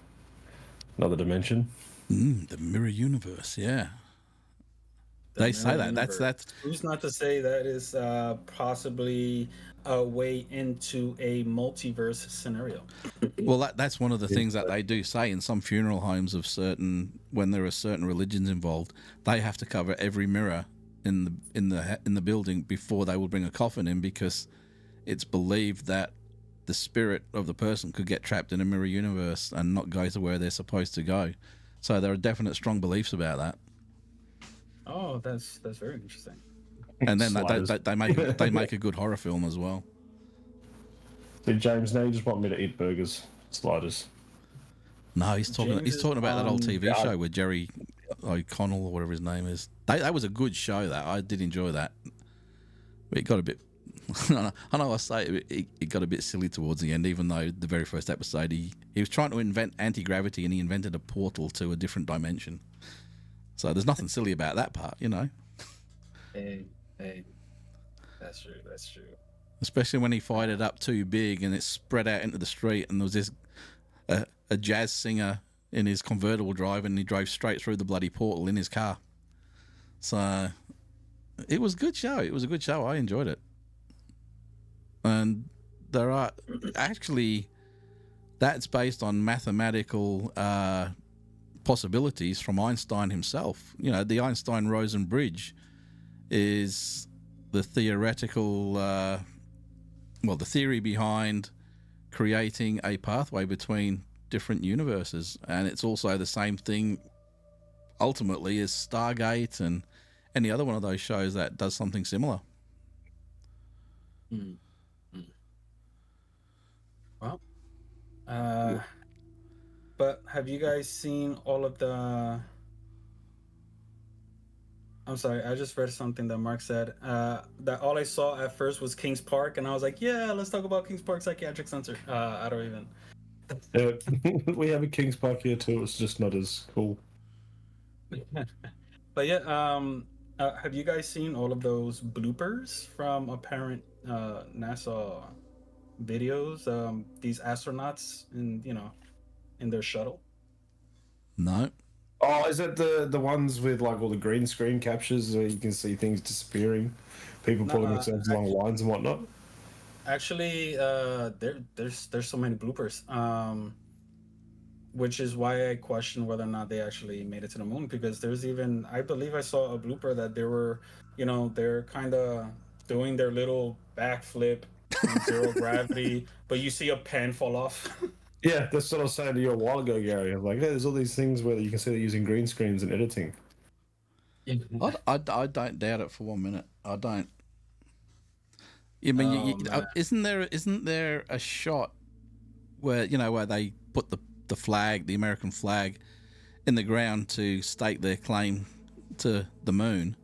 another dimension. The mirror universe. Yeah, The they mirror say that. That's universe. that's Who's not to say that is possibly a way into a multiverse scenario? well. That's one of the Yeah. things that they do say in some funeral homes of certain when there are certain religions involved. They have to cover every mirror in the building before they will bring a coffin in because it's believed that the spirit of the person could get trapped in a mirror universe and not go to where they're supposed to go. So there are definite strong beliefs about that. Oh, that's very interesting. And then Sliders. they make a good horror film as well. See, James, now you just want me to eat burgers, sliders. No, James he's is talking about that old on- TV show with Jerry O'Connell or whatever his name is. That was a good show. That I did enjoy that. But it got a bit. I know I say it got a bit silly towards the end, even though the very first episode he was trying to invent anti-gravity and he invented a portal to a different dimension. So there's nothing silly about that part, you know. Hey, that's true. That's true. Especially when he fired it up too big and it spread out into the street and there was this a jazz singer in his convertible drive and he drove straight through the bloody portal in his car. So it was a good show. It was a good show. I enjoyed it. And there are actually that's based on mathematical possibilities from Einstein himself. You know, the Einstein-Rosen bridge is the theoretical, the theory behind creating a pathway between different universes, and it's also the same thing ultimately as Stargate and any other one of those shows that does something similar. Well, but have you guys seen all of the? I'm sorry, I just read something that Mark said. That all I saw at first was Kings Park, and I was like, "Yeah, let's talk about Kings Park Psychiatric Center." I don't even. We have a King's Park here too. It's just not as cool. But yeah, have you guys seen all of those bloopers from apparent NASA videos? These astronauts in their shuttle. No. Oh, is it the ones with like all the green screen captures where you can see things disappearing, people pulling themselves along lines and whatnot? Actually, there's so many bloopers, which is why I question whether or not they actually made it to the moon. Because there's even, I believe I saw a blooper that they were, they're kind of doing their little backflip in zero gravity, but you see a pen fall off. Yeah, that's what I was saying to you a while ago, Gary. I'm like, hey, there's all these things where you can see they're using green screens and editing. I don't doubt it for 1 minute. I don't. I mean, isn't there a shot where where they put the flag, the American flag, in the ground to stake their claim to the moon?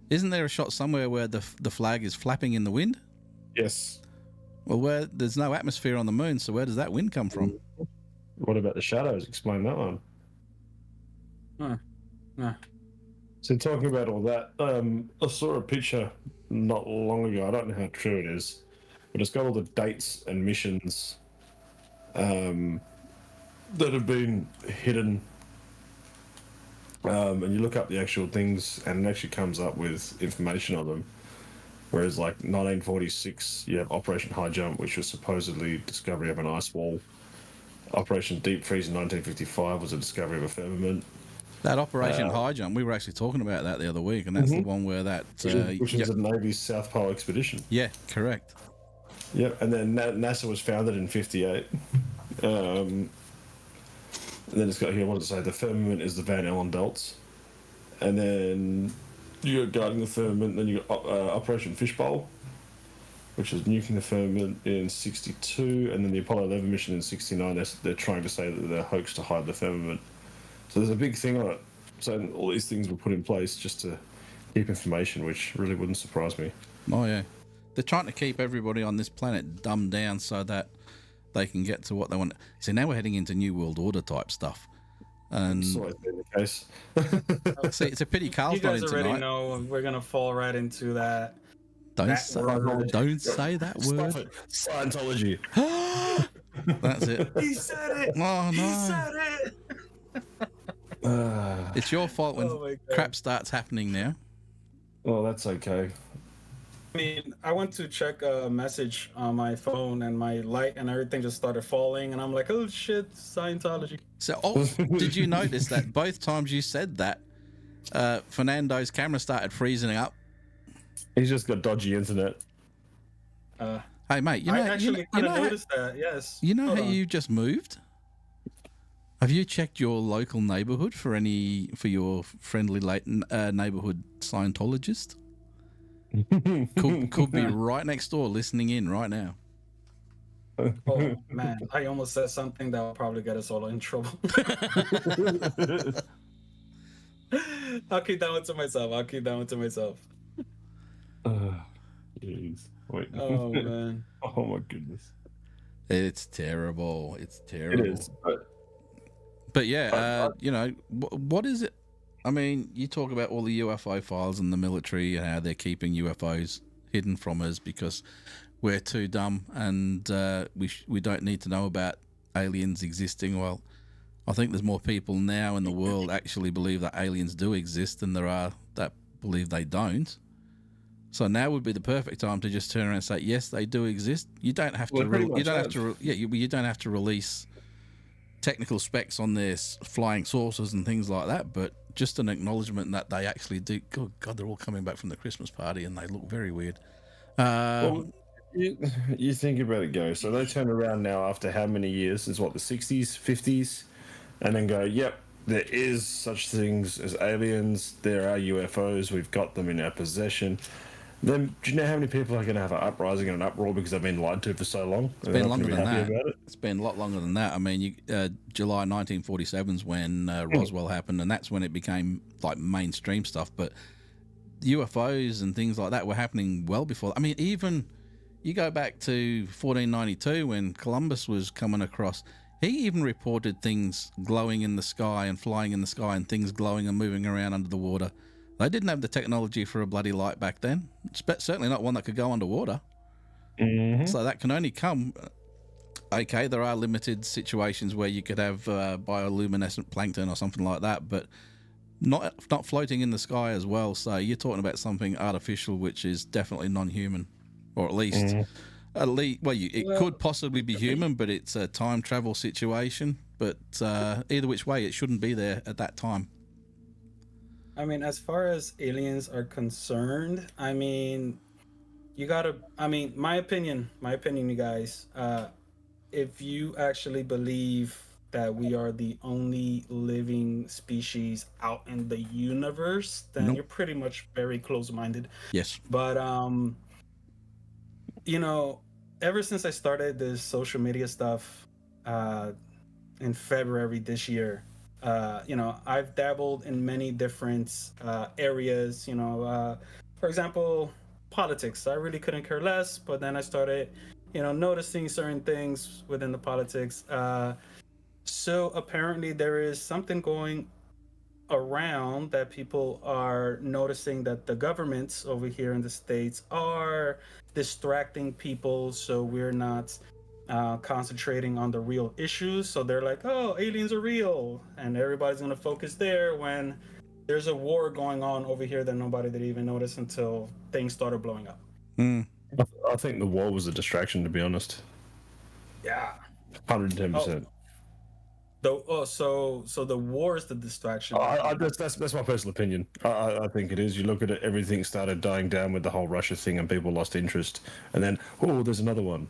Isn't there a shot somewhere where the flag is flapping in the wind? Yes. Well, where there's no atmosphere on the moon, so where does that wind come from? What about the shadows? Explain that one. So talking about all that, I saw a picture not long ago. I don't know how true it is, but it's got all the dates and missions that have been hidden. And you look up the actual things, and it actually comes up with information on them. Whereas, like 1946, you have Operation High Jump, which was supposedly discovery of an ice wall. Operation Deep Freeze in 1955 was a discovery of a firmament. That Operation High Jump, we were actually talking about that the other week, and that's the one where that... which is the Navy's South Pole expedition. Yeah, correct. Yep, and then NASA was founded in 58. And then it's got here, what did it say? The firmament is the Van Allen belts. And then you got Guarding the Firmament, then you got Operation Fishbowl. which was nuking the firmament in 62, and then the Apollo 11 mission in 69. They're trying to say that they're hoax to hide the firmament. So there's a big thing on it. So all these things were put in place just to keep information, which really wouldn't surprise me. Oh yeah, they're trying to keep everybody on this planet dumbed down so that they can get to what they want. So now we're heading into New World Order type stuff. And It's always been the case. see, it's a pity Carl's You guys not in already tonight. know we're gonna fall right into that. Don't that say, word. don't say that Stuff word. it. Scientology. That's it. He said it. Oh He no, said it. it's your fault when Oh my God. crap starts happening now. Well, that's okay. I mean, I went to check a message on my phone, and my light and everything just started falling, and I'm like, "Oh shit, Scientology!" So, did you notice that both times you said that, Fernando's camera started freezing up? He's just got dodgy internet. Hey, mate, you know, I actually you know, noticed that. Yes. you know Hold how on. you just moved? Have you checked your local neighborhood for your friendly neighborhood Scientologist? Could be right next door listening in right now. Oh man, I almost said something that will probably get us all in trouble. I'll keep that one to myself. Jeez. Wait. Oh man. Oh my goodness. It's terrible. It's It terrible. is. But yeah, you know, what is it? I mean, you talk about all the UFO files in the military and how they're keeping UFOs hidden from us because we're too dumb and we don't need to know about aliens existing. Well, I think there's more people now in the world actually believe that aliens do exist than there are that believe they don't. So now would be the perfect time to just turn around and say, yes, they do exist. You don't have to. Well, pretty You much don't have have. to. You don't have to release technical specs on their flying saucers and things like that, but just an acknowledgement that they actually do. Good God, they're all coming back from the Christmas party and they look very weird. Well, you think about it, go. So they turn around now after how many years? Is what, the 60s, 50s? And then go, yep, there is such things as aliens. There are UFOs. We've got them in our possession. Then, do you know how many people are going to have an uprising and an uproar because they've been lied to for so long? It's been longer than that. It's been a lot longer than that. I mean, July 1947 is when Roswell happened, and that's when it became like mainstream stuff. But UFOs and things like that were happening well before. I mean, even you go back to 1492 when Columbus was coming across. He even reported things glowing in the sky and flying in the sky and things glowing and moving around under the water. They didn't have the technology for a bloody light back then. Certainly not one that could go underwater. Mm-hmm. So that can only come. Okay, there are limited situations where you could have bioluminescent plankton or something like that, but not floating in the sky as well. So you're talking about something artificial, which is definitely non-human, or at least, it could possibly be human, but it's a time travel situation. But either which way, it shouldn't be there at that time. I mean, as far as aliens are concerned, I mean, my opinion, you guys, if you actually believe that we are the only living species out in the universe, then Nope. you're pretty much very close-minded. Yes. But, you know, ever since I started this social media stuff in February this year, you know, I've dabbled in many different areas, you know, for example, politics. I really couldn't care less, but then I started, you know, noticing certain things within the politics. So apparently there is something going around that people are noticing that the governments over here in the States are distracting people, so we're not concentrating on the real issues. So they're like, oh, aliens are real, and everybody's going to focus there when there's a war going on over here that nobody did even notice until things started blowing up. I think the war was a distraction, to be honest. Yeah. 110%. So the war is the distraction. That's my personal opinion. I think it is. You look at it, everything started dying down with the whole Russia thing, and people lost interest. And then, oh, there's another one.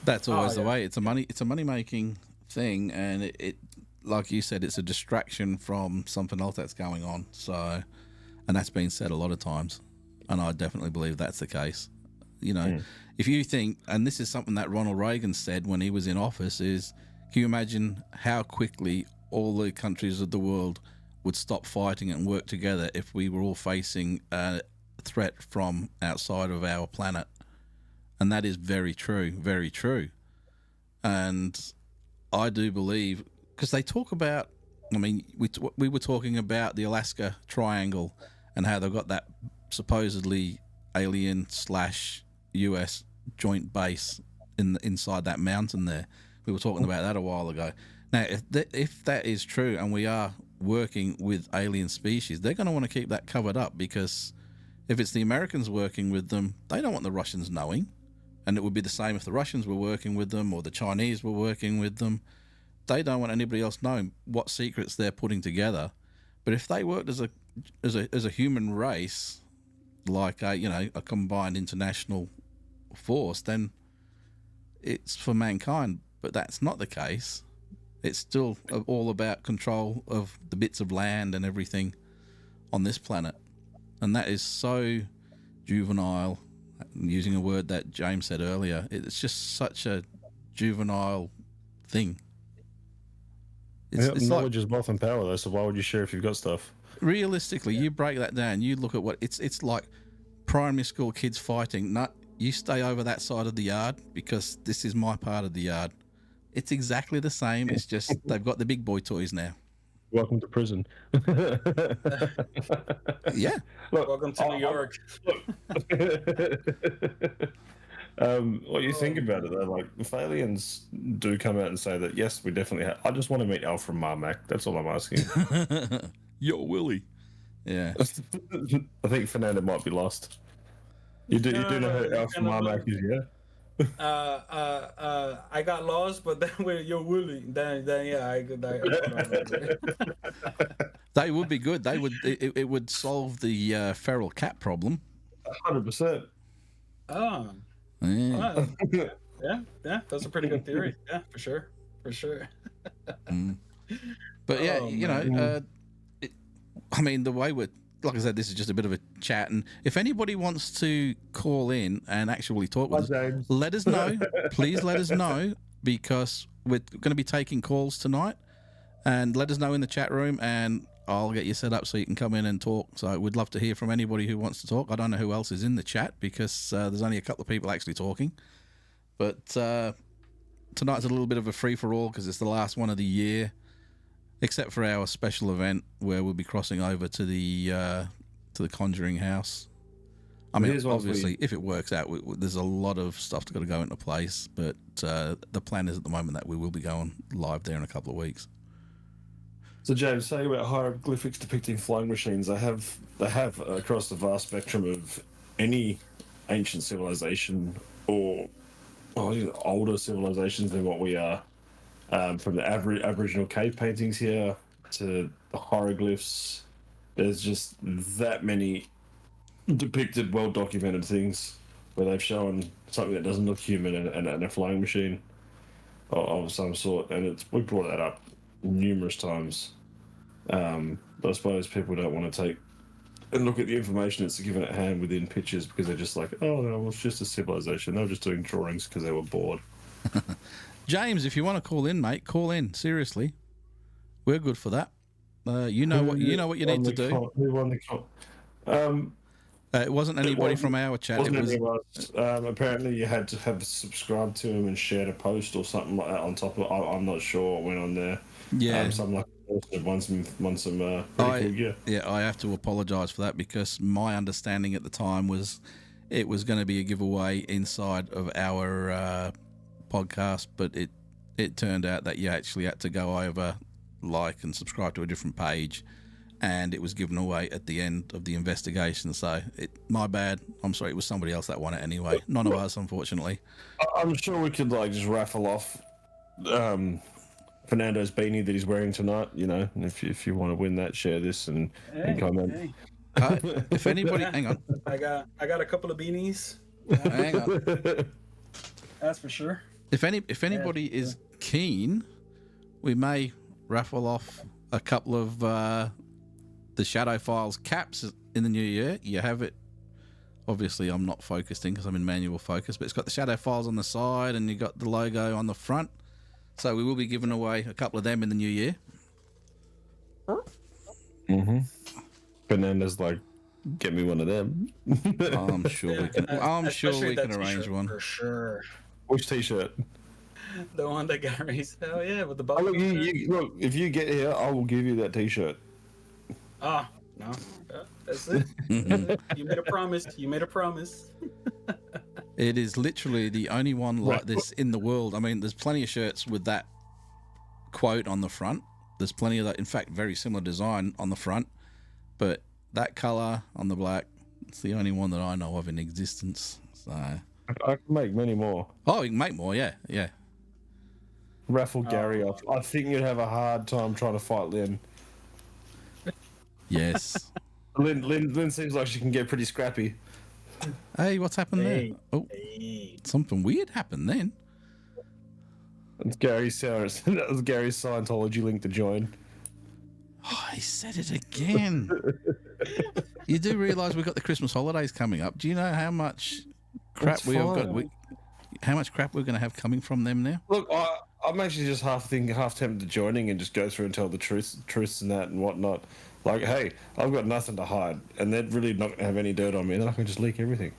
That's always the way. It's a money making thing, and it like you said, it's a distraction from something else that's going on. So, and that's been said a lot of times, and I definitely believe that's the case. You know, if you think, and this is something that Ronald Reagan said when he was in office, is can you imagine how quickly all the countries of the world would stop fighting and work together if we were all facing a threat from outside of our planet? And that is very true, very true. And I do believe, because they talk about, I mean, we were talking about the Alaska Triangle and how they've got that supposedly alien / US joint base inside that mountain there. We were talking about that a while ago. Now, if that is true and we are working with alien species, they're going to want to keep that covered up, because if it's the Americans working with them, they don't want the Russians knowing. And it would be the same if the Russians were working with them or the Chinese were working with them. They don't want anybody else knowing what secrets they're putting together. But if they worked as a human race, like a combined international force, then it's for mankind. But that's not the case. It's still all about control of the bits of land and everything on this planet. And that is so juvenile, using a word that James said earlier. It's just such a juvenile thing. It's knowledge is wealth and power, though, so why would you share if you've got stuff? Realistically, you break that down, you look at what it's like primary school kids fighting. No, you stay over that side of the yard because this is my part of the yard. It's exactly the same. It's just they've got the big boy toys now. Welcome to prison. Yeah. Look, welcome to New York. What you think about it, though, like, if aliens do come out and say that, yes, we definitely have. I just want to meet Alpha Marmac. That's all I'm asking. Yo, Willie. Yeah. I think Fernando might be lost. You do know who Alpha Marmac is, yeah? I got lost, but then with your Willie, then yeah, I could. They would be good. They would. It would solve the feral cat problem. 100%. Oh. Yeah. Yeah. That's a pretty good theory. Yeah, for sure. But yeah, I mean, the way we're, like I said, this is just a bit of a chat, and if anybody wants to call in and actually talk with us, let us know. Please let us know, because we're going to be taking calls tonight, and let us know in the chat room, and I'll get you set up so you can come in and talk. So we'd love to hear from anybody who wants to talk. I don't know who else is in the chat, because there's only a couple of people actually talking. But tonight's a little bit of a free-for-all because it's the last one of the year, except for our special event where we'll be crossing over to the Conjuring House. I mean, obviously, if it works out, there's a lot of stuff that's got to go into place. But the plan is at the moment that we will be going live there in a couple of weeks. So, James, say about hieroglyphics depicting flying machines. They have across the vast spectrum of any ancient civilization or older civilizations than what we are, from the Aboriginal cave paintings here to the hieroglyphs. There's just that many depicted, well-documented things where they've shown something that doesn't look human and a flying machine of some sort. And we brought that up numerous times. But I suppose people don't want to take and look at the information that's given at hand within pictures, because they're just like, oh no, well, it's just a civilization. They were just doing drawings because they were bored. James, if you want to call in, mate, call in. Seriously, we're good for that. You know what you need to do. Who won the call? It wasn't anybody from our chat. It was apparently you had to have subscribed to him and shared a post or something like that on top of. I'm not sure what went on there. Yeah, something like won some I have to apologise for that, because my understanding at the time was it was going to be a giveaway inside of our podcast, but it turned out that you actually had to go over, like, and subscribe to a different page, and it was given away at the end of the investigation. So my bad. I'm sorry. It was somebody else that won it anyway. None of us, unfortunately. I'm sure we could just raffle off Fernando's beanie that he's wearing tonight. And if you want to win that, share this and comment. Hey. If anybody, hang on. I got a couple of beanies. Hang on. That's for sure. If anybody is keen, we may raffle off a couple of the Shadow Files caps in the new year. You have it Obviously, I'm not focused in because I'm in manual focus, but it's got the shadow files on the side and you've got the logo on the front. So we will be giving away a couple of them in the new year. Mm-hmm. Fernando's like, get me one of them. I'm sure we can. I'm sure Especially we that can arrange t-shirt, one. for sure. Which t-shirt? The one that Gary's. Hell yeah, with the Oh, bubble. look, look, if you get here, I will give you that t-shirt. Ah, no, that's it. You made a promise. You made a promise. It is literally the only one like this in the world. I mean, there's plenty of shirts with that quote on the front. There's plenty of that. In fact, very similar design on the front, but that color on the black, it's the only one that I know of in existence. So I can make many more. oh, you can make more. Yeah, yeah. Raffle Gary off. I think you'd have a hard time trying to fight Lynn. Yes. Lynn seems like she can get pretty scrappy. Hey, what's happened Hey, there? Oh, hey. something weird happened then. That's Gary's that was Gary's Scientology link to join. Oh, he said it again. You do realise we've got the Christmas holidays coming up. Do you know how much crap That's we have got? fine. How much crap we're going to have coming from them now? Look, I'm actually just half tempted to joining and just go through and tell the truths and that and whatnot. Like, hey, I've got nothing to hide, and they're really not going to have any dirt on me, and I can just leak everything.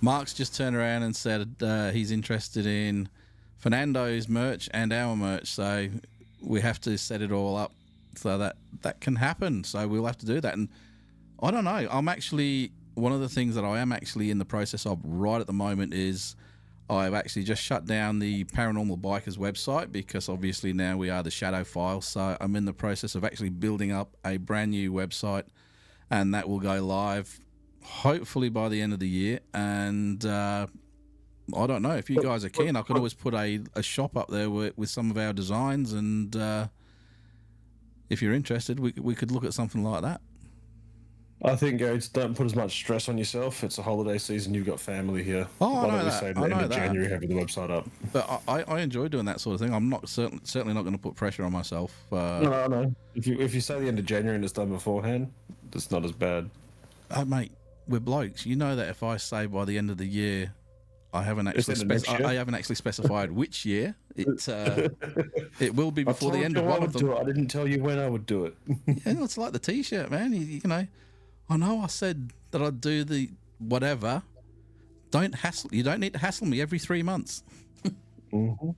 Mark's just turned around and said he's interested in Fernando's merch and our merch, so we have to set it all up so that can happen. So we'll have to do that. And I don't know. I'm actually, one of the things that I am actually in the process of right at the moment is I've actually just shut down the Paranormal Bikers website because obviously now we are the Shadow File. So I'm in the process of actually building up a brand new website, and that will go live hopefully by the end of the year. And I don't know, if you guys are keen, I could always put a shop up there with some of our designs, and if you're interested, we could look at something like that. I think, Gary, don't put as much stress on yourself. It's a holiday season. You've got family here. Oh, Why I know don't we that. say I the end know of that. January having the website up? But I enjoy doing that sort of thing. I'm not certainly not going to put pressure on myself. No. If you say the end of January and it's done beforehand, it's not as bad. Mate, we're blokes. You know that if I say by the end of the year, I haven't It's actually in the next year? I haven't actually specified which year. It will be I before the told end you of I one would of them. do it. I didn't tell you when I would do it. Yeah, it's like the T-shirt, man. You know, I know I said that I'd do the whatever. Don't hassle. You don't need to hassle me every 3 months. Mm-hmm.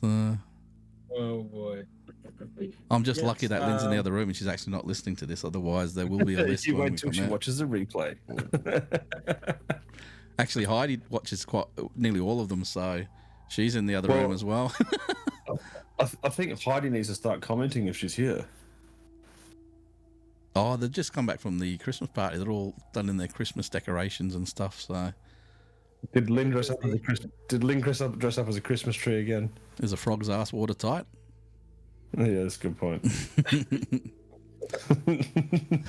So Oh boy. I'm just Yes, lucky that Lynn's in the other room and she's actually not listening to this. Otherwise, there will be a list. You when wait we till come she out. watches the replay. Actually, Heidi watches nearly all of them, so she's in the other room as well. I think Heidi needs to start commenting if she's here. Oh, they've just come back from the Christmas party. They're all done in their Christmas decorations and stuff. So Did Lynn dress up as a Christmas? Did Lynn dress up as a Christmas tree again? is a frog's ass watertight? Yeah, that's a good point.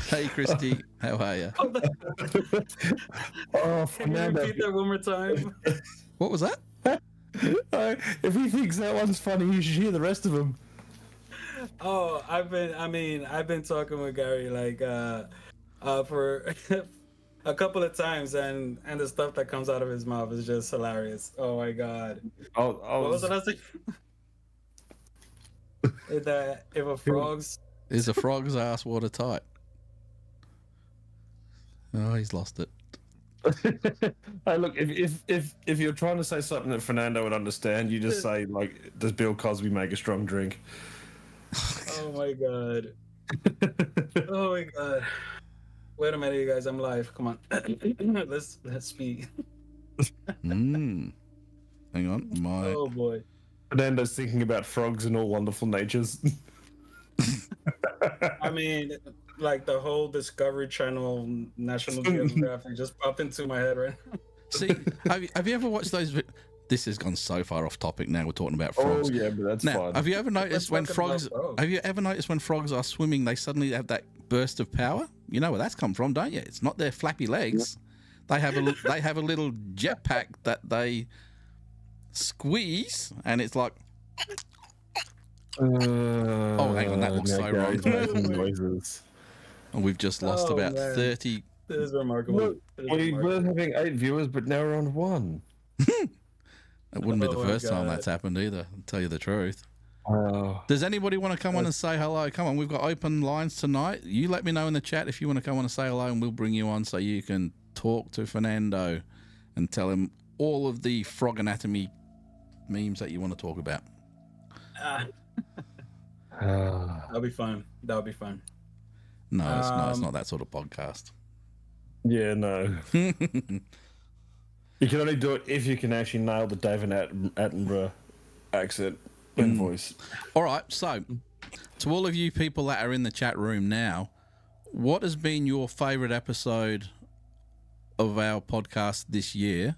Hey, Christy, how are you? Oh, Can you Fernando. repeat that one more time? What was that? If he thinks that one's funny, you should hear the rest of them. Oh, I've been talking with Gary like for a couple of times, and the stuff that comes out of his mouth is just hilarious. Oh my god. What was the last thing? If a frog's Is a frog's ass watertight? Oh, he's lost it. Hey, look, if you're trying to say something that Fernando would understand, you just say like, "Does Bill Cosby make a strong drink?" oh my god. Oh my god. Wait a minute, you guys. I'm live. Come on. let's speak. Hang on, my Oh boy. Fernando's thinking about frogs and all wonderful natures. I mean, like the whole Discovery Channel, National Geographic just popped into my head right now. see. Have you ever watched those? This has gone so far off topic. Now we're talking about frogs. Oh yeah, but that's Now, fine. have you ever noticed when talking about frogs? frogs. Have you ever noticed when frogs are swimming, they suddenly have that burst of power? You know where that's come from, don't you? It's not their flappy legs. They have a little jetpack that they squeeze, and it's like, oh, hang on, that looks so wrong. Making noises. and we've just lost Oh, about man. 30 This is remarkable. Look, It is we were remarkable. having 8 viewers, but now we're on 1. It wouldn't be Oh the my first time God. that's happened either, to tell you the truth. Wow. Does anybody want to come on and say hello? Come on, we've got open lines tonight. You let me know in the chat if you want to come on and say hello, and we'll bring you on so you can talk to Fernando and tell him all of the frog anatomy memes that you want to talk about. That'll be fun. That'll be fun. No, it's not. It's not that sort of podcast. Yeah, no. You can only do it if you can actually nail the David Attenborough accent and voice. All right, so to all of you people that are in the chat room now, what has been your favourite episode of our podcast this year?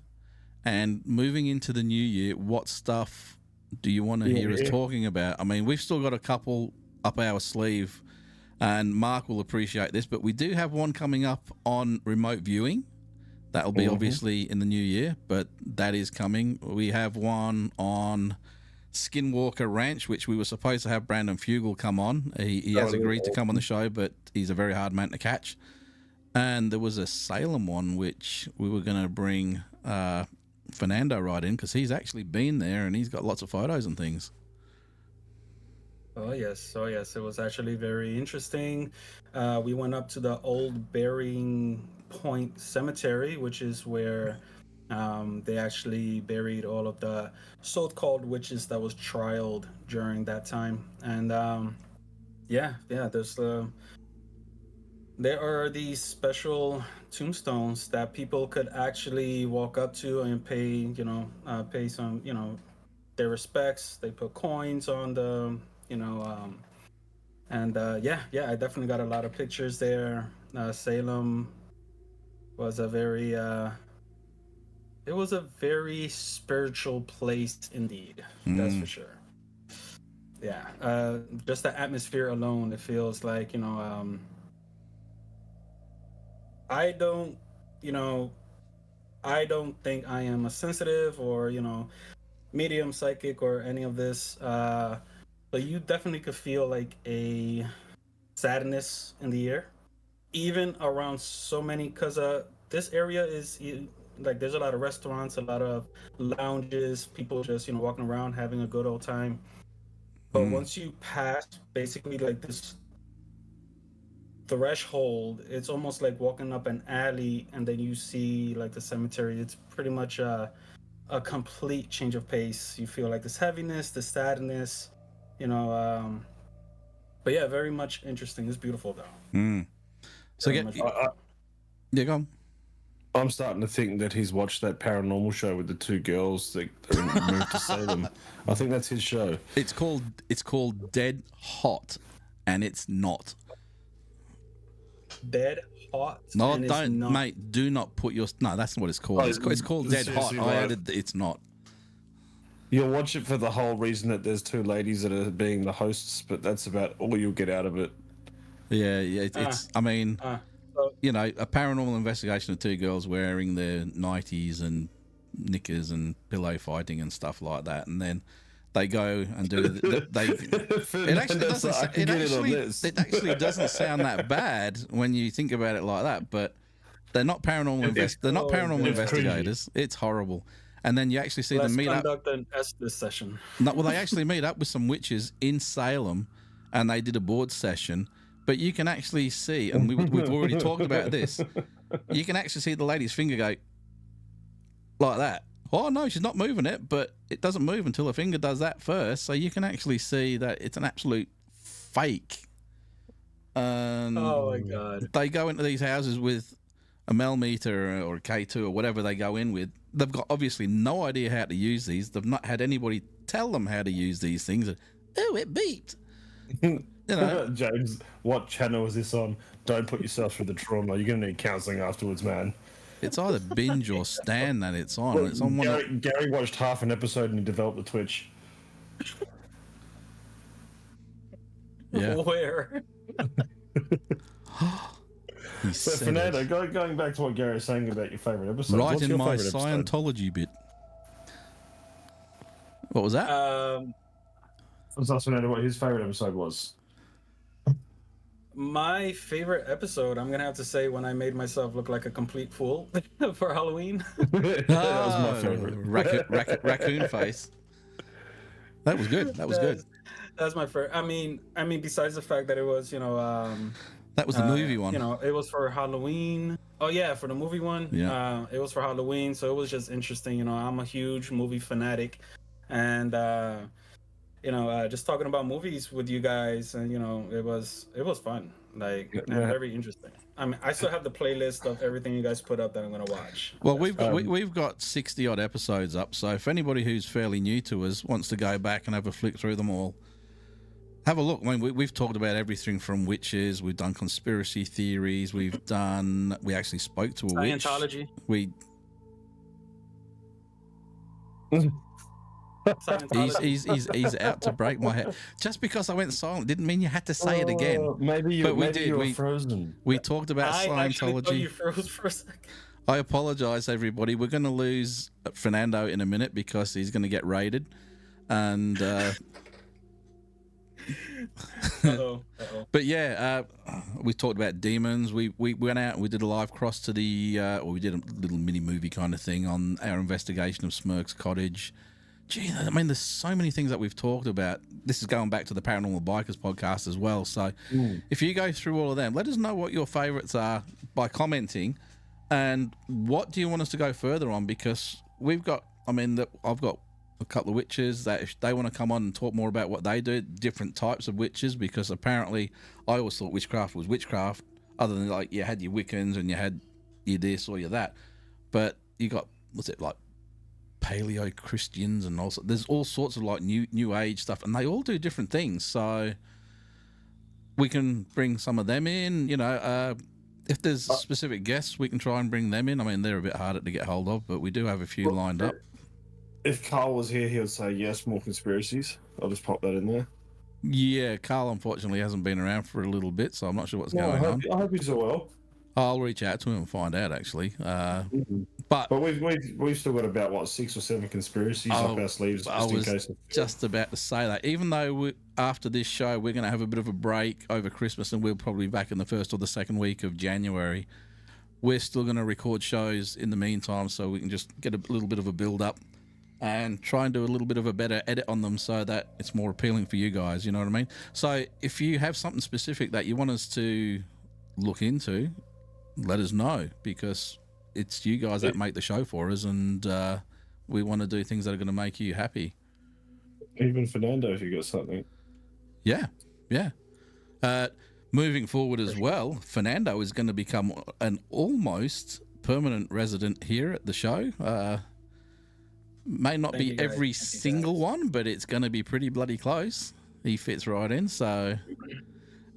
And moving into the new year, what stuff do you want to hear us talking about? I mean, we've still got a couple up our sleeve, and Mark will appreciate this, but we do have one coming up on remote viewing. That'll be obviously in the new year, but that is coming. We have one on Skinwalker Ranch, which we were supposed to have Brandon Fugel come on. He has agreed to come on the show, but he's a very hard man to catch. And there was a Salem one, which we were going to bring Fernando right in, because he's actually been there and he's got lots of photos and things. Oh yes, it was actually very interesting. We went up to the old Burying Point Cemetery, which is where they actually buried all of the so-called witches that was trialed during that time. And there are these special tombstones that people could actually walk up to and pay some, their respects. They put coins on the, I definitely got a lot of pictures there. Salem was a very spiritual place indeed. That's for sure. Yeah, just the atmosphere alone, it feels like, I don't think I am a sensitive or, medium psychic or any of this, but you definitely could feel like a sadness in the air, even around so many, because this area is like, there's a lot of restaurants, a lot of lounges, people just, walking around having a good old time. But once you pass basically like this threshold, it's almost like walking up an alley and then you see like the cemetery. It's pretty much a complete change of pace. You feel like this heaviness, the sadness, but yeah, very much interesting. It's beautiful though. So go on. I'm starting to think that he's watched that paranormal show with the 2 girls that moved to Salem. I think that's his show. It's called Dead Hot, and it's not. Dead Hot? No, don't, mate. Do not put your. No, that's not what it's called. It's called Dead Hot. I added. It's not. You'll watch it for the whole reason that there's 2 ladies that are being the hosts, but that's about all you'll get out of it. Yeah. It's. I mean, a paranormal investigation of 2 girls wearing their nighties and knickers and pillow fighting and stuff like that, and then they go and do. It actually doesn't sound that bad when you think about it like that, but they're not paranormal. They're not paranormal investigators. Crazy. It's horrible. And then you actually see them meet up. Let's conduct an Estes session. No, well, they actually meet up with some witches in Salem, and they did a board session. But you can actually see, and we've already talked about this. You can actually see the lady's finger go like that. Oh no, she's not moving it, but it doesn't move until her finger does that first. So you can actually see that it's an absolute fake. Oh my God! They go into these houses with a Mel meter or a K2 or whatever they go in with. They've got obviously no idea how to use these. They've not had anybody tell them how to use these things. Oh, it beeped. James, what channel is this on? Don't put yourself through the trauma. You're going to need counselling afterwards, man. It's either binge or Stan that it's on. Well, it's on Gary watched half an episode and he developed the Twitch. Yeah. Where? But Fernando, going back to what Gary was saying about your favourite episode. Right in my Scientology bit. What was that? I was asking Fernando what his favourite episode was. My favorite episode, I'm gonna have to say, when I made myself look like a complete fool for Halloween. That was my Oh, favorite. raccoon face. That was good. That was good. That's my first. Besides the fact that it was, That was the movie one. it was for Halloween. Oh yeah, for the movie one. Yeah. It was for Halloween, so it was just interesting. I'm a huge movie fanatic, and just talking about movies with you guys, and it was fun, like, and very interesting. I still have the playlist of everything you guys put up that I'm gonna watch. Well, we've got 60 odd episodes up, so if anybody who's fairly new to us wants to go back and have a flick through them all, have a look. I mean, we've talked about everything from witches. We've done conspiracy theories. We actually spoke to a witch. Scientology. He's out to break my head. Just because I went silent didn't mean you had to say it again. Maybe you were frozen. We talked about Scientology. Thought you froze for a second. I apologize, everybody. We're going to lose Fernando in a minute because he's going to get raided, and. But yeah, we talked about demons. We went out and we did a live cross to the, we did a little mini movie kind of thing on our investigation of Smirk's Cottage. Gee, I mean, there's so many things that we've talked about. This is going back to the Paranormal Bikers podcast as well. So if you go through all of them, let us know what your favorites are by commenting, and what do you want us to go further on, because I've got a couple of witches that if they want to come on and talk more about what they do, different types of witches, because apparently I always thought witchcraft was witchcraft, other than like you had your Wiccans and you had your this or your that, but you got, what's it, like paleo Christians, and also there's all sorts of like new age stuff, and they all do different things. So we can bring some of them in, if there's specific guests, we can try and bring them in. I mean, they're a bit harder to get hold of, but we do have a few lined up. If Carl was here, he would say yes, more conspiracies. I'll just pop that in there. Yeah, Carl unfortunately hasn't been around for a little bit, so I'm not sure what's going on. I hope he's well. I'll reach out to him and find out, actually. But we've still got about 6 or 7 conspiracies up our sleeves, just in case. Just about to say that. Even though after this show we're going to have a bit of a break over Christmas, and we'll probably be back in the first or the second week of January, we're still going to record shows in the meantime, so we can just get a little bit of a build up and try and do a little bit of a better edit on them so that it's more appealing for you guys, you know what I mean? So if you have something specific that you want us to look into, let us know, because it's you guys that make the show for us, and we want to do things that are going to make you happy. Even Fernando, if you got something. Yeah. Moving forward as well, Fernando is going to become an almost permanent resident here at the show. May not be every single one, but it's going to be pretty bloody close. He fits right in, so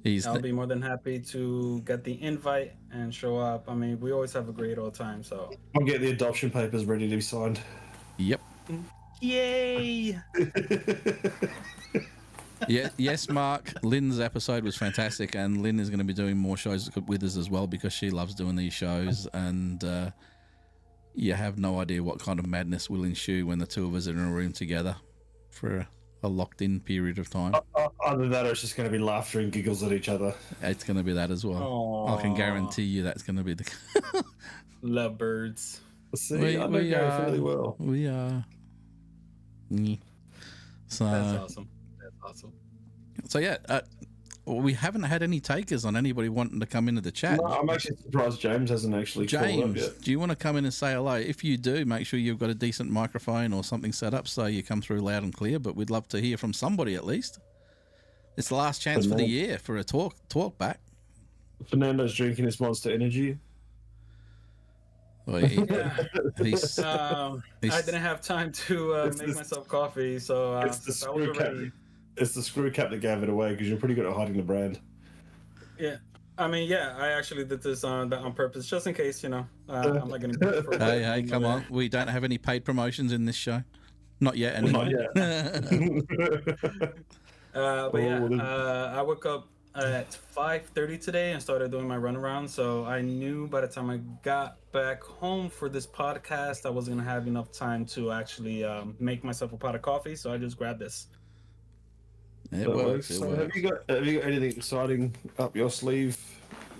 I'll be more than happy to get the invite and show up. I mean, we always have a great old time, so I'll get the adoption papers ready to be signed. Yep. Yay! Yeah, yes, Mark. Lynn's episode was fantastic, and Lynn is going to be doing more shows with us as well, because she loves doing these shows, and you have no idea what kind of madness will ensue when the two of us are in a room together for a locked-in period of time. Other than that, it's just going to be laughter and giggles at each other. It's going to be that as well. Aww. I can guarantee you that's going to be the... Lovebirds. See, I know Gary really well. We are. So, That's awesome. So yeah, we haven't had any takers on anybody wanting to come into the chat. No, I'm actually surprised James hasn't actually called up yet. Do you want to come in and say hello? If you do, make sure you've got a decent microphone or something set up so you come through loud and clear, but we'd love to hear from somebody at least. It's the last chance for the year for a talk back. Fernando's drinking his Monster Energy. Well, I didn't have time to make myself coffee, so it's the screw cap. It's the screw cap that gave it away, because you're pretty good at hiding the brand. Yeah, I mean, I actually did this on purpose, just in case, I'm not going to. Hey, come on! We don't have any paid promotions in this show, not yet. Anyway. Not yet. I woke up at 5:30 today and started doing my runaround. So I knew by the time I got back home for this podcast, I wasn't gonna have enough time to actually make myself a pot of coffee. So I just grabbed this. It That works. works. It So works. have you got anything exciting up your sleeve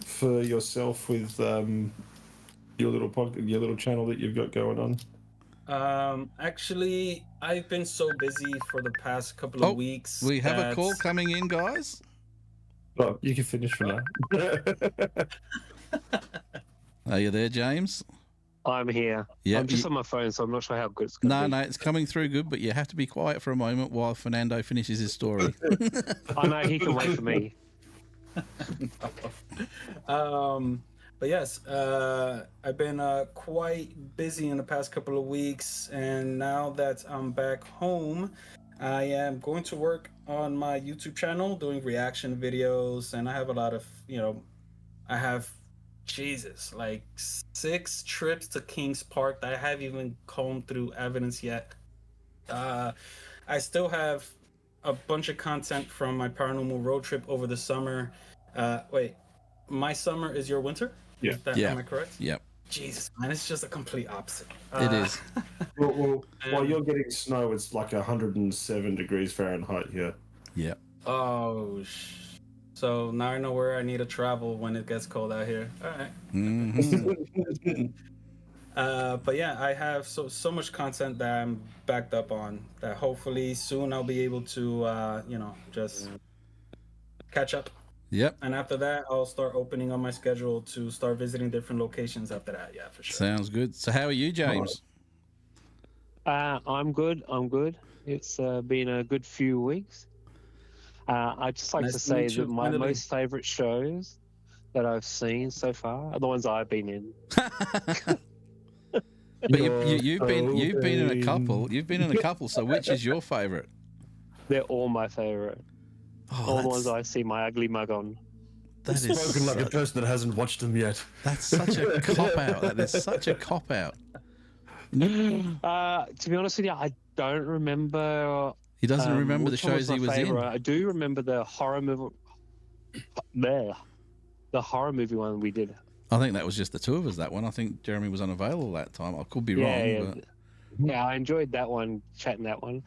for yourself with your little channel that you've got going on? Actually, I've been so busy for the past couple of Oh, weeks. we have a that- call coming in, guys. Well, you can finish for now. Are you there, James? I'm here. Yeah. I'm just on my phone, so I'm not sure how good it's going to No, be. no, it's coming through good, but you have to be quiet for a moment while Fernando finishes his story. I know he can wait for me. But yes, I've been quite busy in the past couple of weeks, and now that I'm back home, I am going to work on my YouTube channel doing reaction videos, and I have a lot of, I have, Jesus, like 6 trips to Kings Park that I haven't even combed through evidence yet. I still have a bunch of content from my paranormal road trip over the summer. Wait, my summer is your winter? Yeah. Is that, Yeah. Am I correct? Yep, Jesus, man, it's just a complete opposite. it is. Well, while you're getting snow, it's like 107 degrees Fahrenheit here. Yep. Oh, so now I know where I need to travel when it gets cold out here. All right. Mhm. But yeah, I have so much content that I'm backed up on that hopefully soon I'll be able to, just catch up. Yep. And after that, I'll start opening on my schedule to start visiting different locations after that. Yeah, for sure. Sounds good. So, how are you, James? I'm good. I'm good. It's been a good few weeks. I'd just like Nice to to say meet you, that my finally. most favourite shows that I've seen so far are the ones I've been in. But you've been in a couple. You've been in a couple. So, which is your favourite? They're all my favourite. Oh, All the ones I see my ugly mug on. that Spoken is like a person that hasn't watched them yet. that's such a cop out. That is such a cop out. To be honest with you, I don't remember. He doesn't remember the which one shows he my was favourite. in. I do remember the horror movie. The horror movie one we did. I think that was just the two of us. That one. I think Jeremy was unavailable that time. I could be wrong. Yeah, I enjoyed that one. Chatting that one.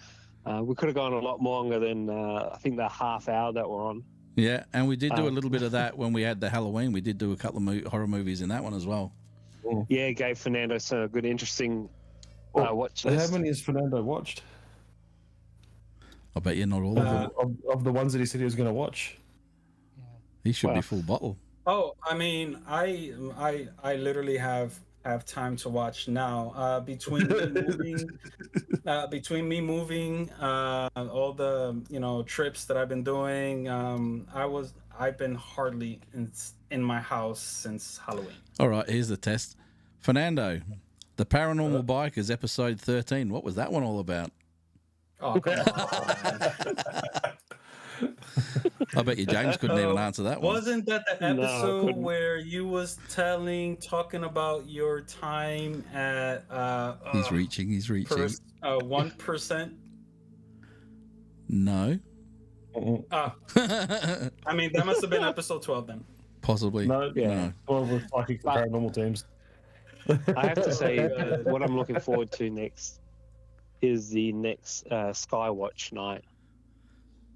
We could have gone a lot longer than I think the half hour that we're on. Yeah, and we did do a little bit of that when we had the Halloween. We did do a couple of horror movies in that one as well. Yeah, it gave Fernando some good, interesting watch So list. how many has Fernando watched I bet you not all of them. of the ones that he said he was going to watch? He should be Well. full bottle. Oh, I mean, I literally have time to watch now. Between me moving, all the trips that I've been doing, I've been hardly in my house since Halloween. All right, here's the test. Fernando, The Paranormal Bikers, episode 13. What was that one all about? Oh, come on. I bet you James couldn't even answer that one. Wasn't that the No, I episode couldn't. where you was talking about your time at He's reaching. 1%? No. I mean, that must have been episode 12 then. Possibly. No, Yeah. Well, with psychic But- paranormal teams. I have to say, what I'm looking forward to next is the next Skywatch night.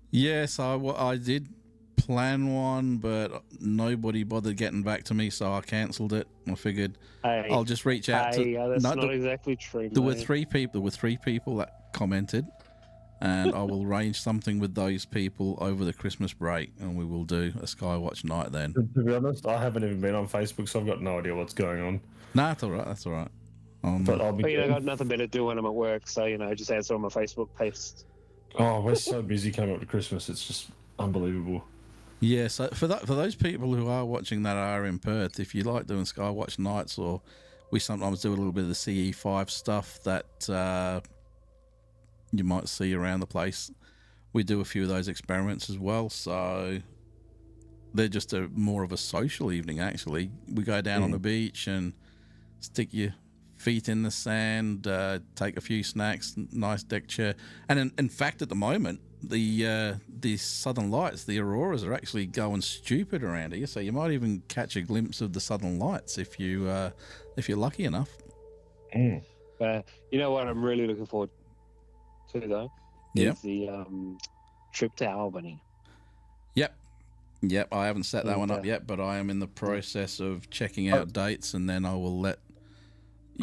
Yes, I did plan one, but nobody bothered getting back to me, so I cancelled it. I figured Hey, I'll just reach out to. that's No, not exactly true. There were mate. three people that commented, and I will arrange something with those people over the Christmas break, and we will do a Skywatch night then. To be honest, I haven't even been on Facebook, so I've got no idea what's going on. Nah, that's all right. That's all right. But I'll be. But I got nothing better to do when I'm at work, so just answer on my Facebook posts. Oh, we're so busy coming up to Christmas. It's just unbelievable. Yeah, so for those people who are watching that are in Perth, if you like doing Skywatch nights, or we sometimes do a little bit of the CE5 stuff that you might see around the place. We do a few of those experiments as well, so they're just more of a social evening. Actually, we go down on the beach and stick your feet in the sand, take a few snacks, nice deck chair, and in fact, at the moment, the southern lights, the auroras, are actually going stupid around here. So you might even catch a glimpse of the southern lights if you're lucky enough. But you know what I'm really looking forward to though? Yeah. Is the trip to Albany. Yep, I haven't set that one up Okay. yet, but I am in the process of checking out dates, and then I will let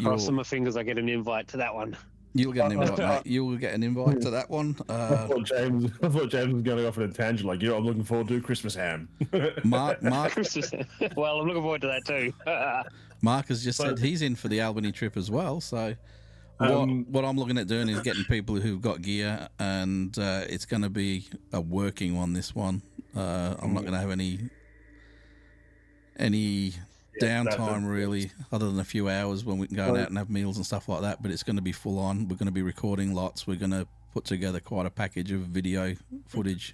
Crossing my fingers, I get an invite to that one. you'll get an invite, mate. You will get an invite to that one. I thought James was going off on a tangent, like, I'm looking forward to Christmas ham. Mark Well, I'm looking forward to that too. Mark has just said he's in for the Albany trip as well. So what I'm looking at doing is getting people who've got gear, and it's going to be a working one. This one, I'm not going to have any downtime really, other than a few hours when we can go out and have meals and stuff like that. But it's going to be full on. We're going to be recording lots. We're going to put together quite a package of video footage.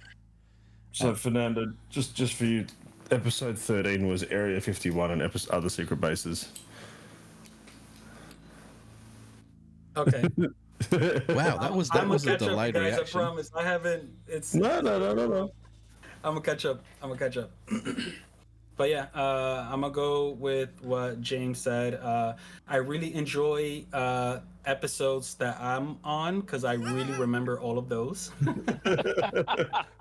So, Fernando, just for you, episode 13 was Area 51 and other secret bases. Okay. Wow, that was I'm a gonna catch up, delayed guys. reaction. I promise. I haven't. It's No. I'm gonna catch up. But yeah, I'm gonna go with what James said. I really enjoy episodes that I'm on because I really remember all of those.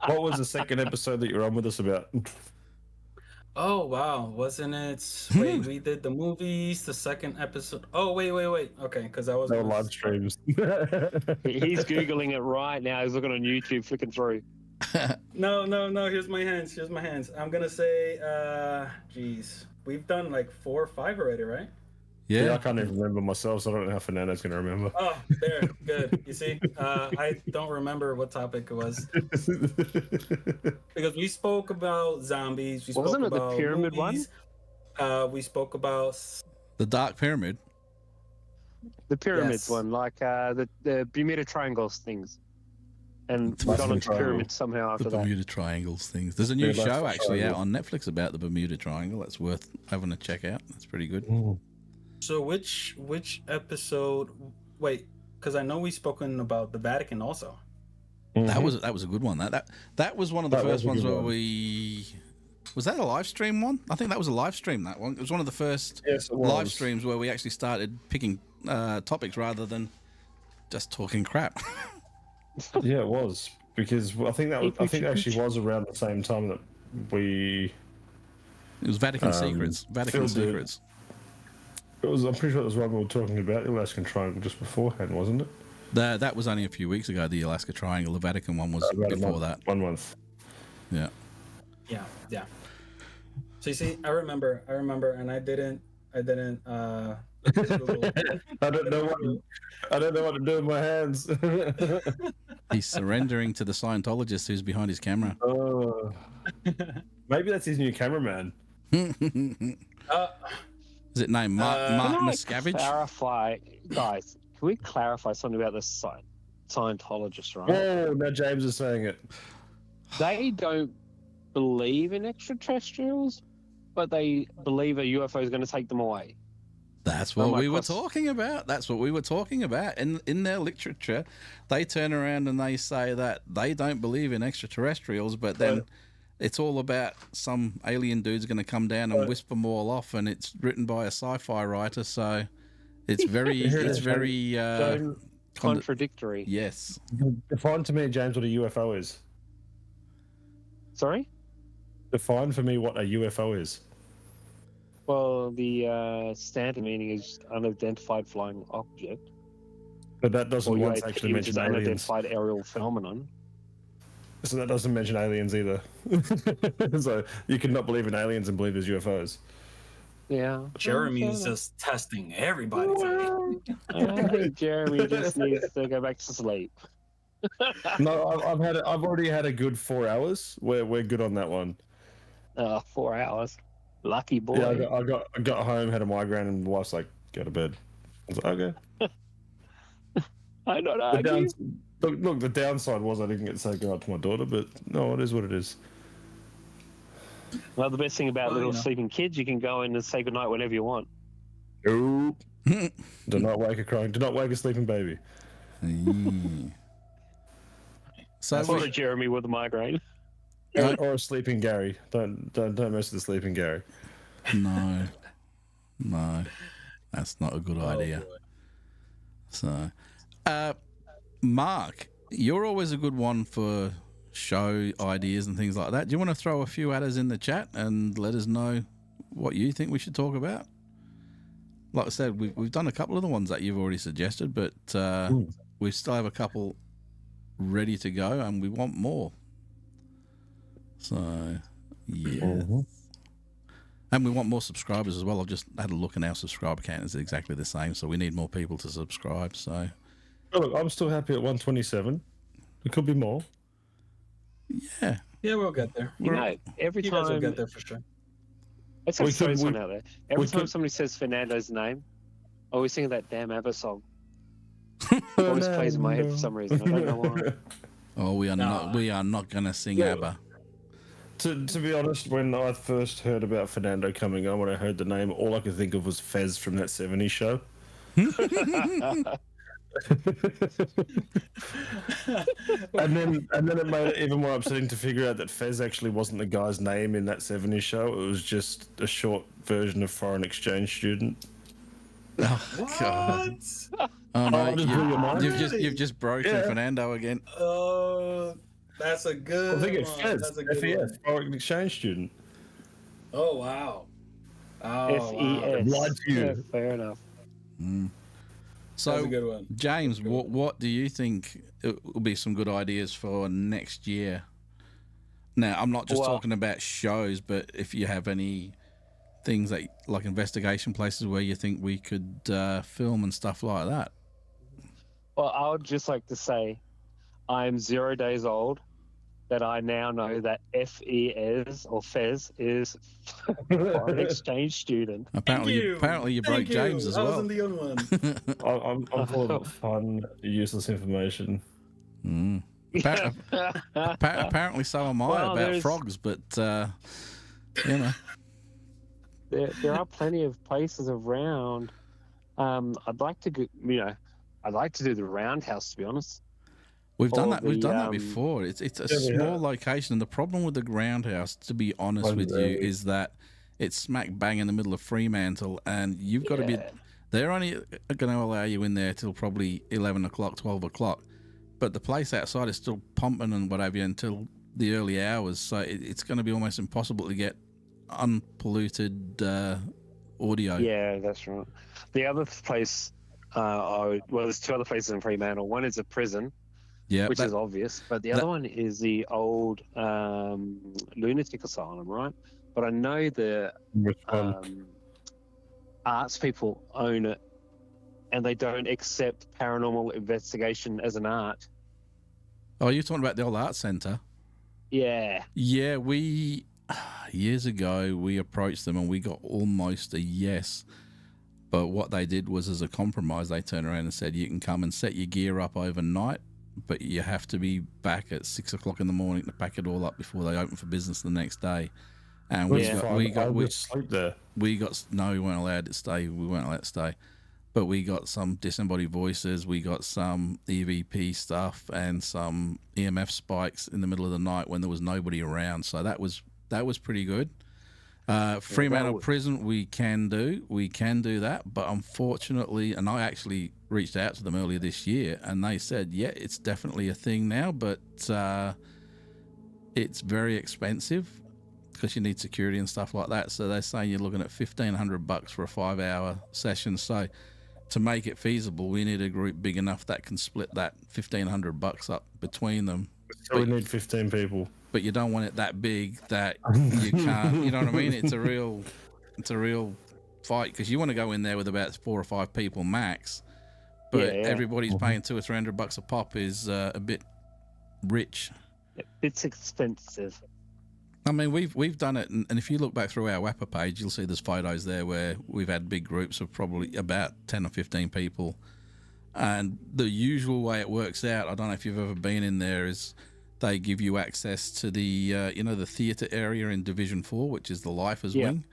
What was the second episode that you're on with us about? Oh wow, wasn't it? Wait, we did the movies. The second episode. Oh wait. Okay, because I was No live streams. He's googling it right now. He's looking on YouTube, flicking through. No. Here's my hands. I'm gonna say, geez, we've done like 4 or 5 already, right? Yeah, I can't even remember myself, so I don't know how Fernando's going to remember. Oh, there, good. You see, I don't remember what topic it was because we spoke about zombies. We Wasn't spoke it the about pyramid movies. We spoke about The Dark Pyramid. The pyramids Yes. one, like the Bermuda Triangles things. And The we got Bermuda into Triangle. pyramids somehow The after that. Bermuda Triangles things. There's a new Yeah, that's show the actually out triangle. on Netflix about the Bermuda Triangle. That's worth having a check out. That's pretty good. so which episode? Wait, because I know we've spoken about the Vatican also. That was a good one. That was one of the That was first a ones good where one. was that a live stream one? I think that was a live stream. That one. It was one of the first Yes, it was. live streams where we actually started picking topics rather than just talking crap. Yeah, it was because I think it actually was around the same time that we. It was Vatican Secrets. Vatican Phil did. Secrets. It was. I'm pretty sure it was one we were talking about the Alaskan Triangle just beforehand, wasn't it? That was only a few weeks ago. The Alaska Triangle. The Vatican one was About a before month- that. 1 month. Yeah. Yeah. So you see, I remember, and I didn't. Google. I don't know what to do with my hands. He's surrendering to the Scientologist who's behind his camera. Oh. Maybe that's his new cameraman. Is it named Mark Can Can I Miscavige? clarify, guys? Can we clarify something about the Scientologists, right? Whoa! Now James is saying it. They don't believe in extraterrestrials, but they believe a UFO is going to take them away. That's what my we were cross- talking about. That's what we were talking about. In their literature, they turn around and they say that they don't believe in extraterrestrials, but then it's all about some alien dude's going to come down and wisp them all off, and it's written by a sci-fi writer, so it's very, James, Contradictory. yes. define to me, James, what a UFO is. Sorry? Define for me what a UFO is. Well, the standard meaning is unidentified flying object. But that doesn't Or once UAP, actually which is mention aliens. unidentified aerial phenomenon. So that doesn't mention aliens either. So you cannot believe in aliens and believe there's UFOs. Yeah. Jeremy is just testing everybody today. I think Jeremy just needs to go back to sleep. No, I've already had a good 4 hours. We're good on that one. 4 hours. Lucky boy. Yeah, I got home, had a migraine, and the wife's like, "Go to bed." I was like, "Okay." I don't The argue. look, the downside was I didn't get to say goodnight to my daughter, but no, it is what it is. Well, the best thing about Well, little you know. sleeping kids, you can go in and say goodnight whenever you want. Nope. Do not wake a crying. Do not wake a sleeping baby. So Or a Jeremy with a migraine. Or a sleeping Gary. Don't mess with the sleeping Gary. no, that's not a good idea. boy. So, Mark, you're always a good one for show ideas and things like that. Do you want to throw a few at us in the chat and let us know what you think we should talk about? Like I said, we've done a couple of the ones that you've already suggested, but we still have a couple ready to go, and we want more. So, yeah. And we want more subscribers as well. I've just had a look, and our subscriber count is exactly the same, so we need more people to subscribe. So, oh, look, I'm still happy at 127. It could be more. Yeah, we'll get there. You know, every You guys will time get there for sure. let's just throw this one out there. Every time somebody says Fernando's name, I always think of that damn ABBA song. It always plays in my head for some reason. I don't know why. Oh, we are not going to sing ABBA. To be honest, when I first heard about Fernando coming on, when I heard the name, all I could think of was Fez from that 70s show. and then it made it even more upsetting to figure out that Fez actually wasn't the guy's name in that 70s show. It was just a short version of foreign exchange student. Oh, God. Oh, no, you've just broken Fernando again. Oh, that's a good I think it's one. Fez. That's a good FES, one. foreign exchange student. Oh, wow. Oh, FES. Lied to you. Yeah, fair enough. So, that's a good one. James, what do you think will be some good ideas for next year? Now, I'm not just talking about shows, but if you have any things that, like investigation places where you think we could film and stuff like that. Well, I would just like to say I'm 0 days old that I now know that FES or Fez is foreign exchange student. Apparently you broke James as well. I wasn't the only one. I'm full of fun, useless information. Apparently so am I about frogs, but you know. There are plenty of places around. I'd like to do the Roundhouse, to be honest. We've done that. We've done that before. It's a small location, and the problem with the Roundhouse, to be honest with you, is that it's smack bang in the middle of Fremantle, and you've got to be. They're only going to allow you in there till probably 11 o'clock, 12 o'clock, but the place outside is still pumping and what have you until the early hours. So it's going to be almost impossible to get unpolluted audio. Yeah, that's right. The other place, there's two other places in Fremantle. One is a prison, which is obvious, but the other one is the old lunatic asylum, right? But I know the arts people own it, and they don't accept paranormal investigation as an art. Oh, you're talking about the old arts centre? Yeah. Yeah, years ago, we approached them and we got almost a yes. But what they did was, as a compromise, they turned around and said, you can come and set your gear up overnight, but you have to be back at 6 o'clock in the morning to pack it all up before they open for business the next day. And we weren't allowed to stay. We weren't allowed to stay. But we got some disembodied voices, we got some EVP stuff, and some EMF spikes in the middle of the night when there was nobody around. So that was pretty good. Fremantle Prison, we can do that, but unfortunately, and I actually reached out to them earlier this year, and they said, yeah, it's definitely a thing now, but it's very expensive because you need security and stuff like that. So they're saying you're looking at $1,500 for a 5-hour session. So to make it feasible, we need a group big enough that can split that $1,500 up between them. So we need 15 people. But you don't want it that big that you can't, you know what I mean? It's a real fight, because you want to go in there with about 4 or 5 people max, but everybody's paying $200 or $300 a pop is a bit rich. It's expensive. I mean, we've done it, and if you look back through our WAPA page, you'll see there's photos there where we've had big groups of probably about 10 or 15 people. And the usual way it works out, I don't know if you've ever been in there, is they give you access to the the theatre area in Division 4, which is the Lifers wing.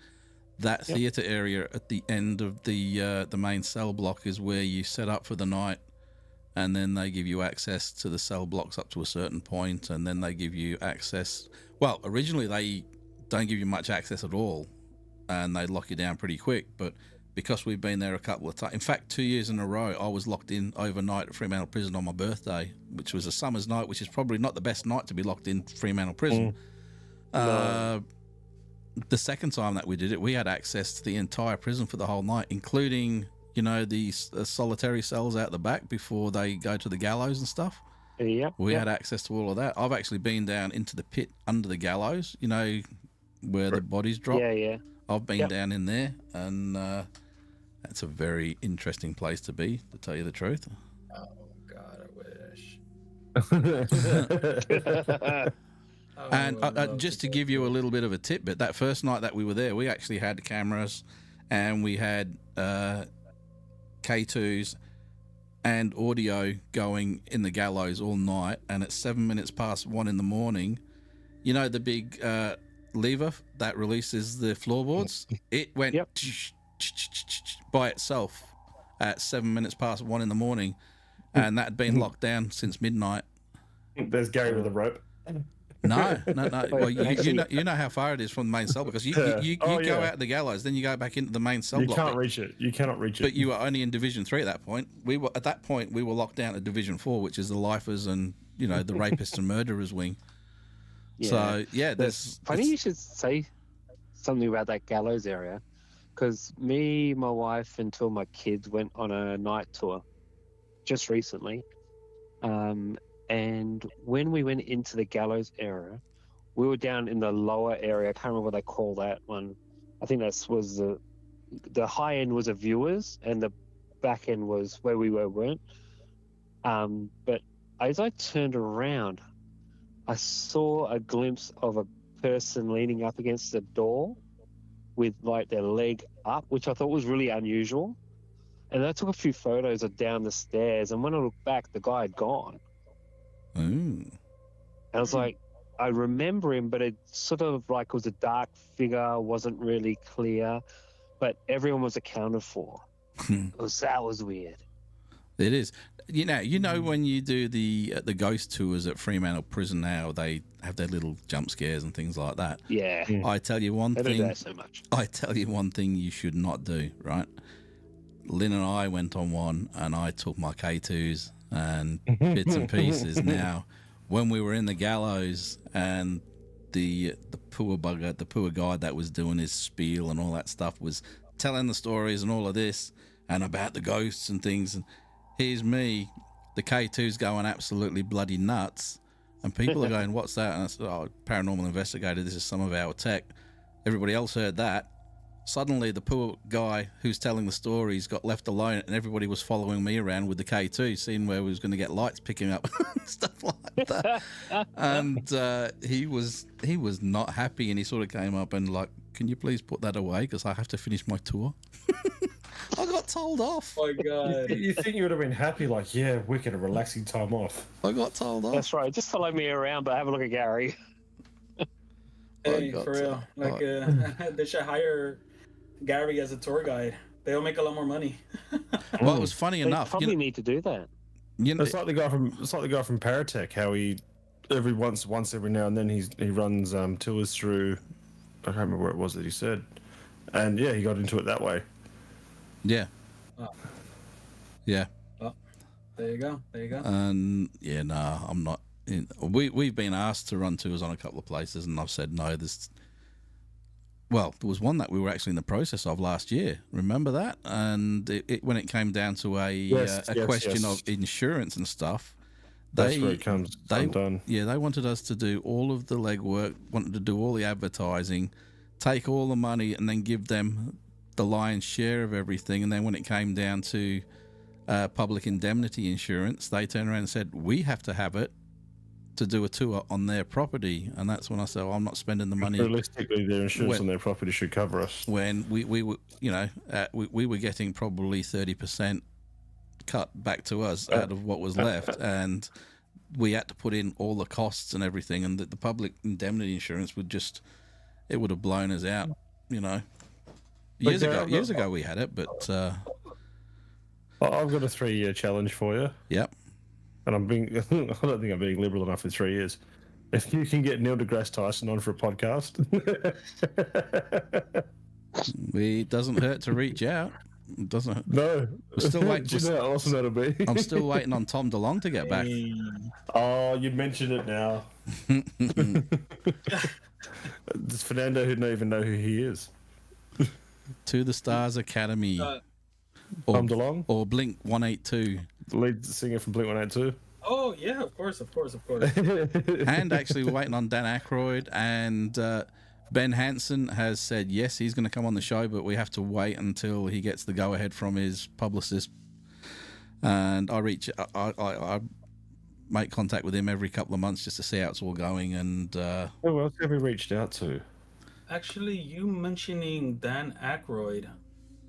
That theatre area at the end of the main cell block is where you set up for the night, and then they give you access to the cell blocks up to a certain point, and then they give you access. Well, originally they don't give you much access at all, and they lock you down pretty quick. But because we've been there a couple of times. In fact, 2 years in a row, I was locked in overnight at Fremantle Prison on my birthday, which was a summer's night, which is probably not the best night to be locked in Fremantle Prison. The second time that we did it, we had access to the entire prison for the whole night, including, you know, the solitary cells out the back before they go to the gallows and stuff. We had access to all of that. I've actually been down into the pit under the gallows, you know, where the bodies drop. I've been down in there, and that's a very interesting place to be, to tell you the truth. Oh God, I wish. And just to give you a little bit of a tidbit, that first night that we were there, we actually had cameras, and we had K2s and audio going in the gallows all night. And at 7 minutes past 1 in the morning, you know the big lever that releases the floorboards? It went by itself at 7 minutes past 1 in the morning, and that had been locked down since midnight. There's Gary with a rope. No. Well, you know how far it is from the main cell, because you go out the gallows, then you go back into the main cell block. You can't reach it. You cannot reach it. But you were only in Division 3 at that point. We were locked down at Division 4, which is the lifers and, you know, the rapists and murderers wing. So there's funny you should say something about that gallows area, because me, my wife, and two of my kids went on a night tour just recently, and when we went into the gallows area, we were down in the lower area. I can't remember what they call that one. I think that was the high end was the viewers, and the back end was where we weren't. But as I turned around, I saw a glimpse of a person leaning up against the door with like their leg up, which I thought was really unusual. And I took a few photos of down the stairs, and when I looked back, the guy had gone. And I was like, I remember him, but it sort of like was a dark figure, wasn't really clear, but everyone was accounted for. That was weird. It is. You know when you do the ghost tours at Fremantle Prison now, they have their little jump scares and things like that. Yeah. I tell you one thing. They do that so much. I tell you one thing you should not do, right? Lynn and I went on one, and I took my K2s and bits and pieces. Now, when we were in the gallows, and the poor bugger, the poor guy that was doing his spiel and all that stuff was telling the stories and all of this and about the ghosts and things, and here's me, the K2's going absolutely bloody nuts, and people are going, what's that? And I said, oh, paranormal investigator, this is some of our tech. Everybody else heard that. Suddenly the poor guy who's telling the stories got left alone, and everybody was following me around with the K2, seeing where we was going to get lights picking up stuff like that. And he was not happy, and he sort of came up and like, can you please put that away, because I have to finish my tour. I got told off. Oh my God. You think you would have been happy, like, yeah, wicked, a relaxing time off. I got told off. That's right. Just follow me around, but have a look at Gary. Hey, for real. Like, they should hire Gary as a tour guide. They'll make a lot more money. Well, it was funny enough. They probably need to do that. You know, it's like the guy from Paratech, how he once every now and then he runs tours through. I can't remember where it was that he said, and yeah, he got into it that way. Yeah. Yeah. Well, there you go. And yeah, no, I'm not. We've been asked to run tours on a couple of places, and I've said no. Well, there was one that we were actually in the process of last year. Remember that? And when it came down to a question of insurance and stuff, that's where it comes undone. Yeah, they wanted us to do all of the legwork, wanted to do all the advertising, take all the money, and then give them the lion's share of everything. And then when it came down to public indemnity insurance, they turned around and said, we have to have it to do a tour on their property. And that's when I said, I'm not spending the money. Realistically, their insurance on their property should cover us. When we were, we were getting probably 30% cut back to us out of what was left, and we had to put in all the costs and everything, and the public indemnity insurance would have blown us out, Years ago we had it, but I've got a 3-year challenge for you. Yep. And I don't think I'm being liberal enough in 3 years. If you can get Neil deGrasse Tyson on for a podcast, It doesn't hurt to reach out. It doesn't. No. We're still waiting. Do you know how awesome that'll be? I'm still waiting on Tom DeLonge to get back. Oh, you mentioned it now. It's Fernando who don't even know who he is. To the Stars Academy. Tom DeLonge? Or Blink 182. The lead singer from Blink 182. Oh, yeah, of course. And actually, we're waiting on Dan Aykroyd, and Ben Hansen has said yes, he's going to come on the show, but we have to wait until he gets the go-ahead from his publicist. And I make contact with him every couple of months just to see how it's all going. And who else have we reached out to? Actually, you mentioning Dan Aykroyd,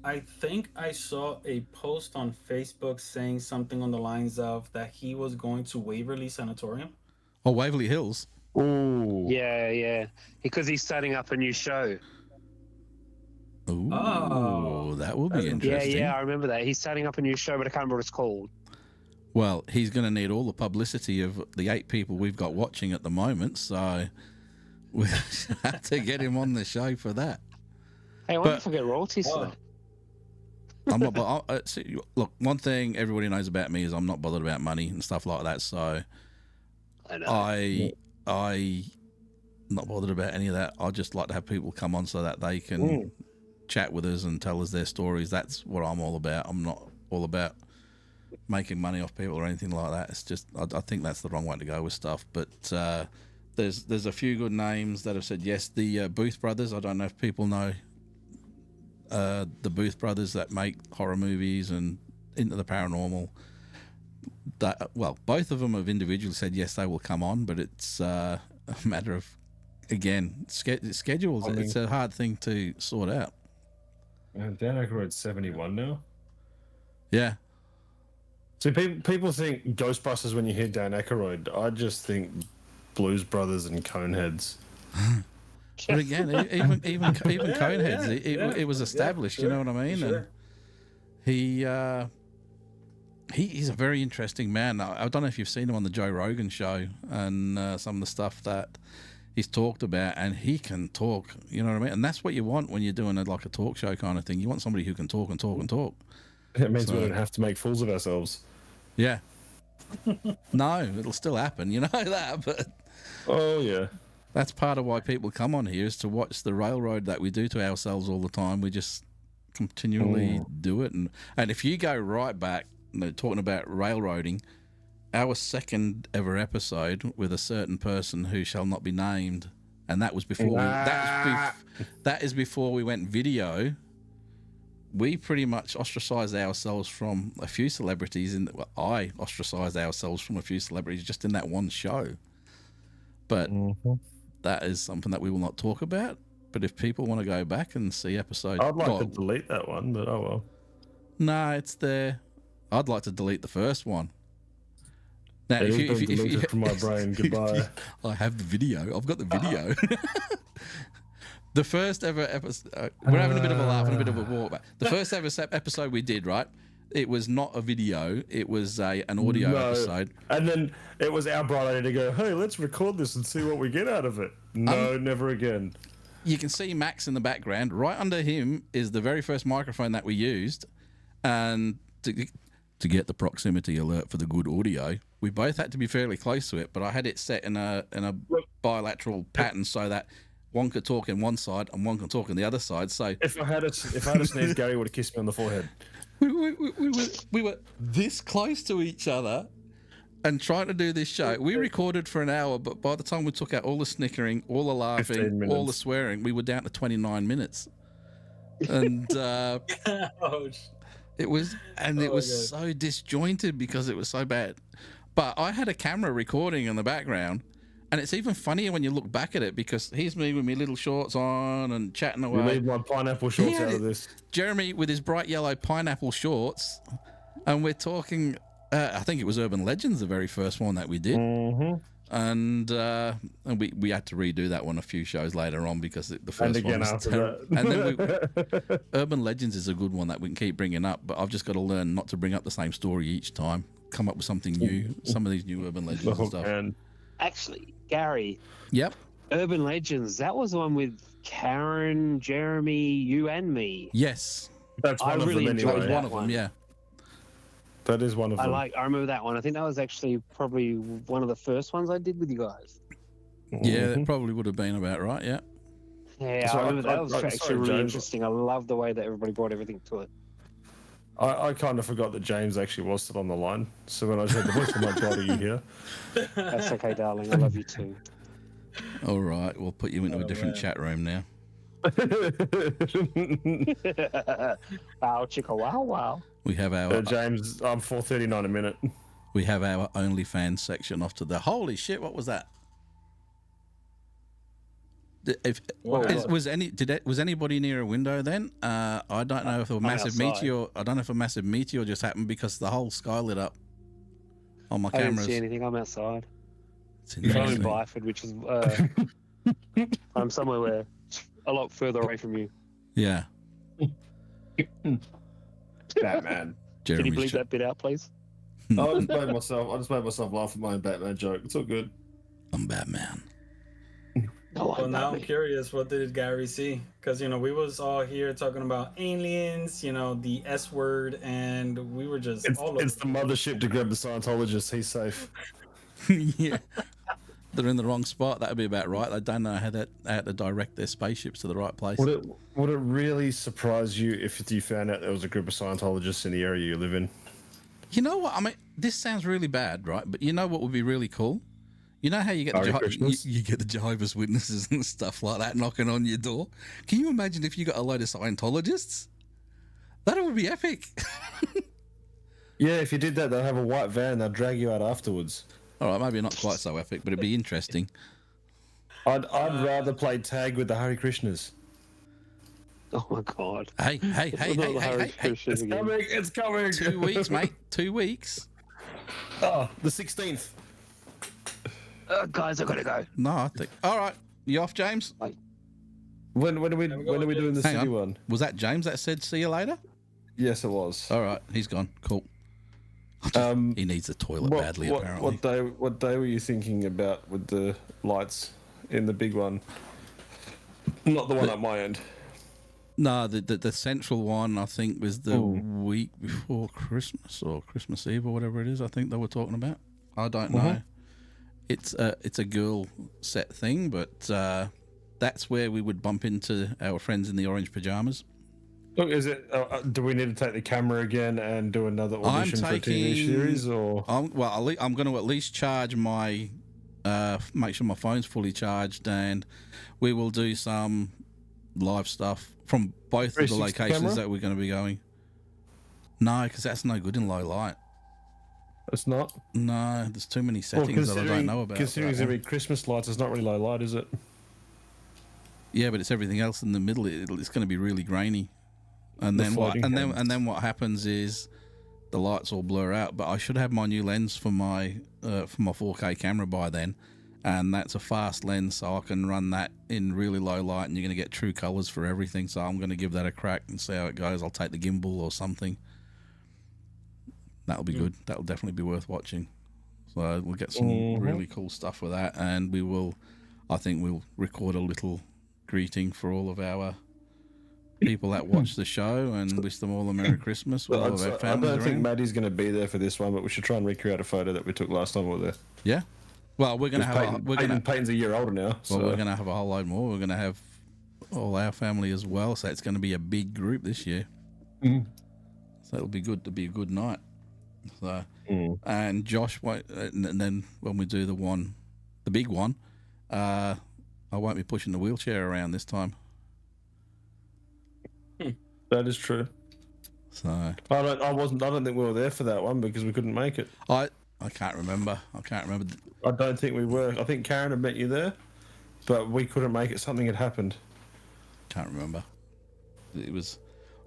I think I saw a post on Facebook saying something on the lines of that he was going to Waverly Sanatorium. Oh, Waverly Hills. Ooh. Yeah. Because he's starting up a new show. Ooh, that will be interesting. Yeah, I remember that. He's starting up a new show, but I can't remember what it's called. Well, he's going to need all the publicity of the 8 people we've got watching at the moment, so we have to get him on the show for that. Hey, I wonder if I get royalties for that. I'm not. Look, one thing everybody knows about me is I'm not bothered about money and stuff like that. So I not bothered about any of that. I just like to have people come on so that they can chat with us and tell us their stories. That's what I'm all about. I'm not all about making money off people or anything like that. It's just I think that's the wrong way to go with stuff. But there's a few good names that have said yes. The Booth brothers. I don't know if people know. The Booth brothers that make horror movies and Into the Paranormal. Both of them have individually said yes, they will come on, but it's a matter of, again, schedules. It's a hard thing to sort out. Dan Aykroyd's 71 now. Yeah. So people think Ghostbusters when you hear Dan Aykroyd. I just think Blues Brothers and Coneheads. But again, even Coneheads, it was established. You know what I mean? Sure. And he's a very interesting man. I don't know if you've seen him on the Joe Rogan show and some of the stuff that he's talked about, and he can talk. You know what I mean? And that's what you want when you're doing a talk show kind of thing. You want somebody who can talk and talk and talk. It means we don't have to make fools of ourselves. Yeah. No, it'll still happen. You know that, but oh yeah. That's part of why people come on here, is to watch the railroad that we do to ourselves all the time. We just continually do it. And if you go right back, talking about railroading, our second ever episode with a certain person who shall not be named, and that was before that is before we went video. We pretty much ostracized ourselves from a few celebrities. I ostracized ourselves from a few celebrities just in that one show. But that is something that we will not talk about. But if people want to go back and see episode... I'd like to delete that one, but oh well. No, it's there. I'd like to delete the first one. Now, if you delete it from my brain, goodbye. I have the video. I've got the video. The first ever episode... we're having a bit of a laugh and a bit of a walk back. The first ever episode we did, right? It was not a video. It was an audio episode. And then it was our bright idea to go, hey, let's record this and see what we get out of it. No, never again. You can see Max in the background. Right under him is the very first microphone that we used. And to get the proximity alert for the good audio, we both had to be fairly close to it, but I had it set in a bilateral pattern so that one could talk in one side and one could talk in the other side. So if I had a sneeze, Gary would have kissed me on the forehead. We were this close to each other and trying to do this show. We recorded for an hour, but by the time we took out all the snickering, all the laughing, all the swearing, we were down to 29 minutes. And it was so disjointed because it was so bad. But I had a camera recording in the background. And it's even funnier when you look back at it, because here's me with my little shorts on and chatting away. You need my pineapple shorts out of this. Jeremy with his bright yellow pineapple shorts. And we're talking, I think it was Urban Legends, the very first one that we did. Mm-hmm. And we had to redo that one a few shows later on because the first one was terrible. And then Urban Legends is a good one that we can keep bringing up, but I've just got to learn not to bring up the same story each time. Come up with something new. Some of these new Urban Legends and stuff. Actually, Gary. Yep. Urban Legends. That was the one with Karen, Jeremy, you, and me. Yes. That's one of really them enjoyed anyway. One that of them, yeah. That is one of them. I remember that one. I think that was actually probably one of the first ones I did with you guys. Yeah, that probably would have been about right, yeah. Yeah, So I remember that was sorry, actually really James. interesting. I love the way that everybody brought everything to it. I kind of forgot that James actually was still on the line. So when I said the voice of my God, are you here? That's okay, darling. I love you too. All right, we'll put you into a Oh, different man. chat room now. Wow, chicka wow wow. We have our James, I'm 4:39 a minute. we have our OnlyFans section off to the. Holy shit! What was that? If What was anybody near a window then? I don't know if a massive outside. meteor. I don't know if a massive meteor just happened because the whole sky lit up on my I didn't cameras. see anything. I'm outside. It's I'm in interesting. Byford, which is I'm somewhere where a lot further away from you. Yeah, Batman. Can you Jeremy's bleep that bit out, please? I just made myself laugh at my own Batman joke. It's all good. I'm Batman. No, Well, now I'm curious, what did Gary see? Because, we was all here talking about aliens, the S word, and we were just all It's the mothership to grab the Scientologist. He's safe. Yeah, they're in the wrong spot. That would be about right. They don't know how to direct their spaceships to the right place. Would it really surprise you if you found out there was a group of Scientologists in the area you live in? You know what? I mean, this sounds really bad, right? But you know what would be really cool? You know how you get Hare Krishnas? you get the Jehovah's Witnesses and stuff like that knocking on your door? Can you imagine if you got a load of Scientologists? That would be epic. Yeah, if you did that, they'll have a white van. They'll drag you out afterwards. All right, maybe not quite so epic, but it'd be interesting. I'd rather play tag with the Hare Krishnas. Oh my god. Hey, hey, hey, Not hey, the hey, Hare hey, hey. Krishnas again. It's coming. 2 weeks, mate. 2 weeks. Oh, the 16th. Guys, I gotta go. No, I think. All right, you off, James? When are we doing the Hang city on. one? Was that James that said see you later? Yes, it was. All right, he's gone. Cool. He needs the toilet badly, apparently. What day were you thinking about with the lights in the big one? Not the one at my end. No, the central one I think was the week before Christmas or Christmas Eve or whatever it is. I think they were talking about. I don't know. It's a girl set thing, but that's where we would bump into our friends in the orange pajamas. Look, is it? Do we need to take the camera again and do another audition for a TV series, or? I'm going to at least charge my, make sure my phone's fully charged, and we will do some live stuff from both of the 360 locations camera? that we're going to be going. No, because that's no good in low light. It's not. No, there's too many settings that I don't know about. Considering that there's one. every Christmas lights, it's not really low light, is it? Yeah, but it's everything else in the middle. It's going to be really grainy, and The then what? floating And then what happens is the lights all blur out. But I should have my new lens for my 4K camera by then, and that's a fast lens, so I can run that in really low light, and you're going to get true colors for everything. So I'm going to give that a crack and see how it goes. I'll take the gimbal or something. That'll be good. That'll definitely be worth watching. So we'll get some really cool stuff with that, and I think we'll record a little greeting for all of our people that watch the show and wish them all a Merry Christmas with all of our I families don't think around. Maddie's going to be there for this one, but we should try and recreate a photo that we took last time we were there. Yeah. Well, we're gonna have Peyton's a year older now. So. we're gonna have a whole load more. We're gonna have all our family as well, so it's going to be a big group this year. So it'll be good. It'll be a good night. So and Josh won't, and then when we do the big one, I won't be pushing the wheelchair around this time. That is true. So I don't think we were there for that one because we couldn't make it. I can't remember. I don't think we were. I think Karen had met you there, but we couldn't make it. Something had happened. Can't remember. It was.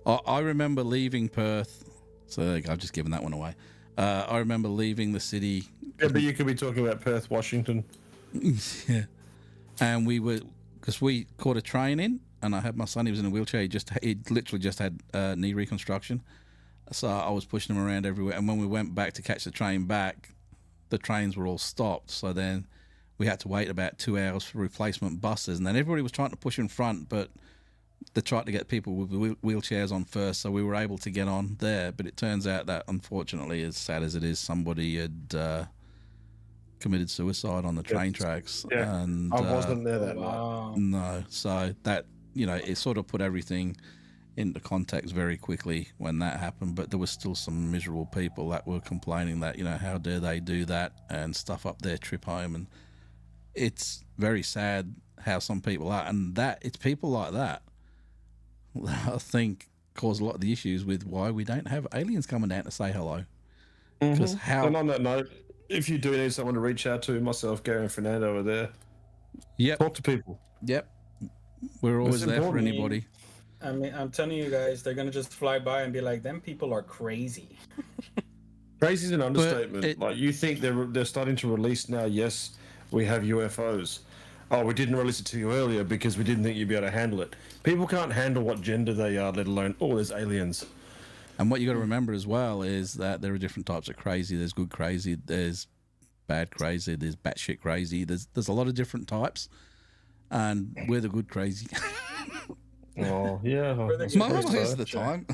I remember leaving Perth. So there you go, I've just given that one away. I remember leaving the city. Yeah, but you could be talking about Perth, Washington. Yeah. And because we caught a train in, and I had my son. He was in a wheelchair. He literally just had knee reconstruction. So I was pushing him around everywhere. And when we went back to catch the train back, the trains were all stopped. So then we had to wait about 2 hours for replacement buses, and then everybody was trying to push in front, but they tried to get people with wheelchairs on first, so we were able to get on there. But it turns out that, unfortunately, as sad as it is, somebody had committed suicide on the train tracks. Yeah, and I wasn't there that Wow. night. No, so that, it sort of put everything into context very quickly when that happened. But there was still some miserable people that were complaining that, how dare they do that and stuff up their trip home. And it's very sad how some people are, and that it's people like that I think cause a lot of the issues with why we don't have aliens coming down to say hello. Because And on that note, if you do need someone to reach out to, myself, Gary, and Fernando are there. Yep. Talk to people. Yep. We're always there for important. anybody. I mean, I'm telling you guys, they're gonna just fly by and be like, "Them people are crazy." Crazy is an understatement. Like, you think they're starting to release now? Yes, we have UFOs. Oh, we didn't release it to you earlier because we didn't think you'd be able to handle it. People can't handle what gender they are, let alone, there's aliens. And what you got to remember as well is that there are different types of crazy. There's good crazy, there's bad crazy, there's batshit crazy. There's a lot of different types, and we're the good crazy. Oh, yeah. Most of the time.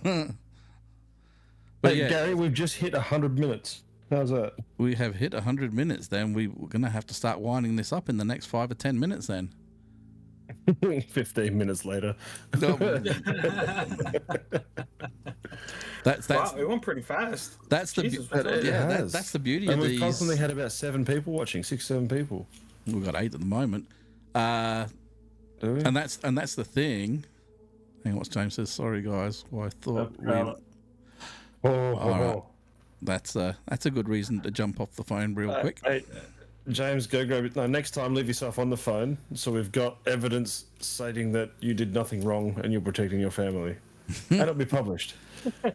But Hey, yeah, Gary, we've just hit 100 minutes. How's that? we have hit 100 minutes. Then we're going to have to start winding this up in the next 5 or 10 minutes. Then 15 minutes later. That's Wow, it went pretty fast. that's the Jesus, that's the beauty And of we've these. constantly had about 7 people watching, 6-7 people. We've got 8 at the moment. Do we? And that's the thing. Hang on, what James says. Sorry, guys. Well, I thought All right. That's a good reason to jump off the phone real quick. Hey, James, go. No, next time, leave yourself on the phone so we've got evidence stating that you did nothing wrong and you're protecting your family. And it'll be published.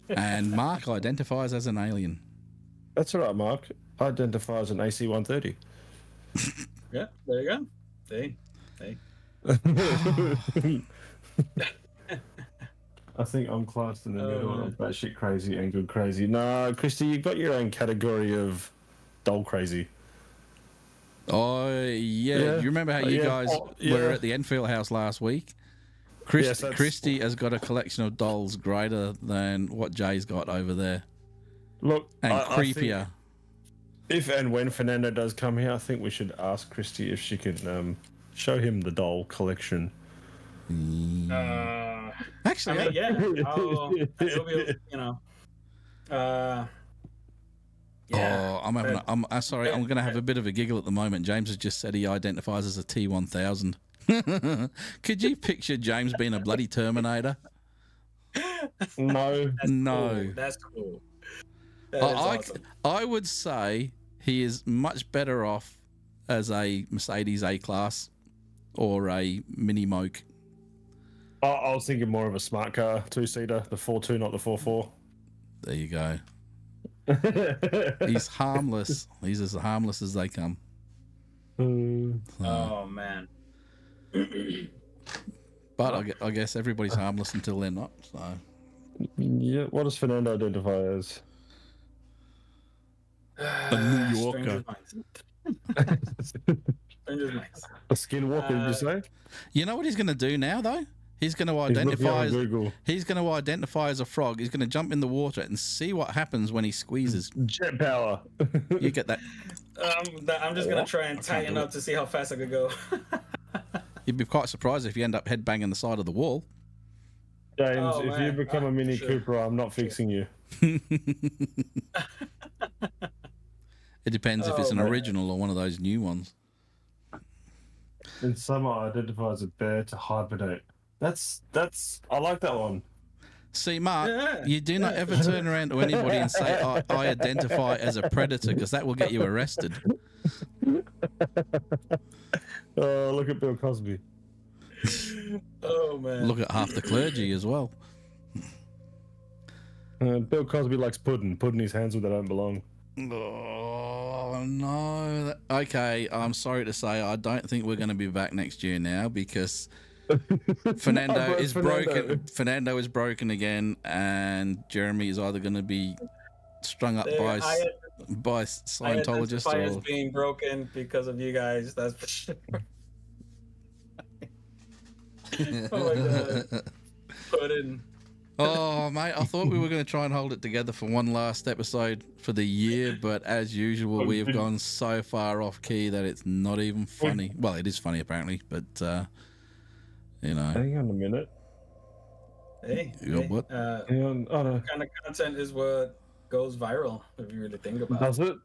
And Mark identifies as an alien. That's all right, Mark. I identify as an AC-130. Yeah, there you go. Hey. I think I'm classed in the middle of batshit crazy and good crazy. Nah, Christy, you've got your own category of dull crazy. Oh, yeah. Do you remember how you guys were at the Enfield house last week? Christy has got a collection of dolls greater than what Jay's got over there. Look, And I creepier. think if and when Fernando does come here, I think we should ask Christy if she can show him the doll collection. Actually, I mean, yeah. It'll be, yeah. Oh, I'm sorry. I'm going to have a bit of a giggle at the moment. James has just said he identifies as a T-1000. Could you picture James being a bloody Terminator? No. No. That's cool. That is awesome. I would say he is much better off as a Mercedes A-Class or a Mini Moke. I was thinking more of a smart car, 2-seater, the 4.2, not the 4.4. There you go. He's harmless. He's as harmless as they come. Oh, man. But I guess everybody's harmless until they're not. So Yeah, what does Fernando identify as? a New Yorker. Stranger's Minds. A skinwalker, did you say? You know what he's going to do now, though? He's going to identify as Google. he's going to identify as a frog. He's going to jump in the water and see what happens when he squeezes. Jet power. You get that? I'm just gonna try and tighten up to see how fast I could go. You'd be quite surprised if you end up headbanging the side of the wall. James, Oh, if man. you become a Mini Sure. Cooper, I'm not fixing you. It depends if it's Oh, an man. original or one of those new ones. In summer, I identify as a bear to hibernate. That's. I like that one. See, Mark, Yeah, you do not ever turn around to anybody and say, I identify as a predator, because that will get you arrested. Oh, look at Bill Cosby. Oh man. Look at half the clergy as well. Bill Cosby likes pudding. Pudding his hands where they don't belong. Oh, no. Okay, I'm sorry to say, I don't think we're going to be back next year now, because Fernando is broken. Fernando is broken again, and Jeremy is either going to be strung up by. by Scientologists. I identify as being broken because of you guys. That's for sure. Oh my god. Put in. Oh, mate, I thought we were going to try and hold it together for one last episode for the year, but as usual, we have gone so far off key that it's not even funny. Well, it is funny, apparently, but, you know. Hang on a minute. Hey, what? Hang on. Oh, no. What kind of content is what goes viral, if you really think about it? Does it?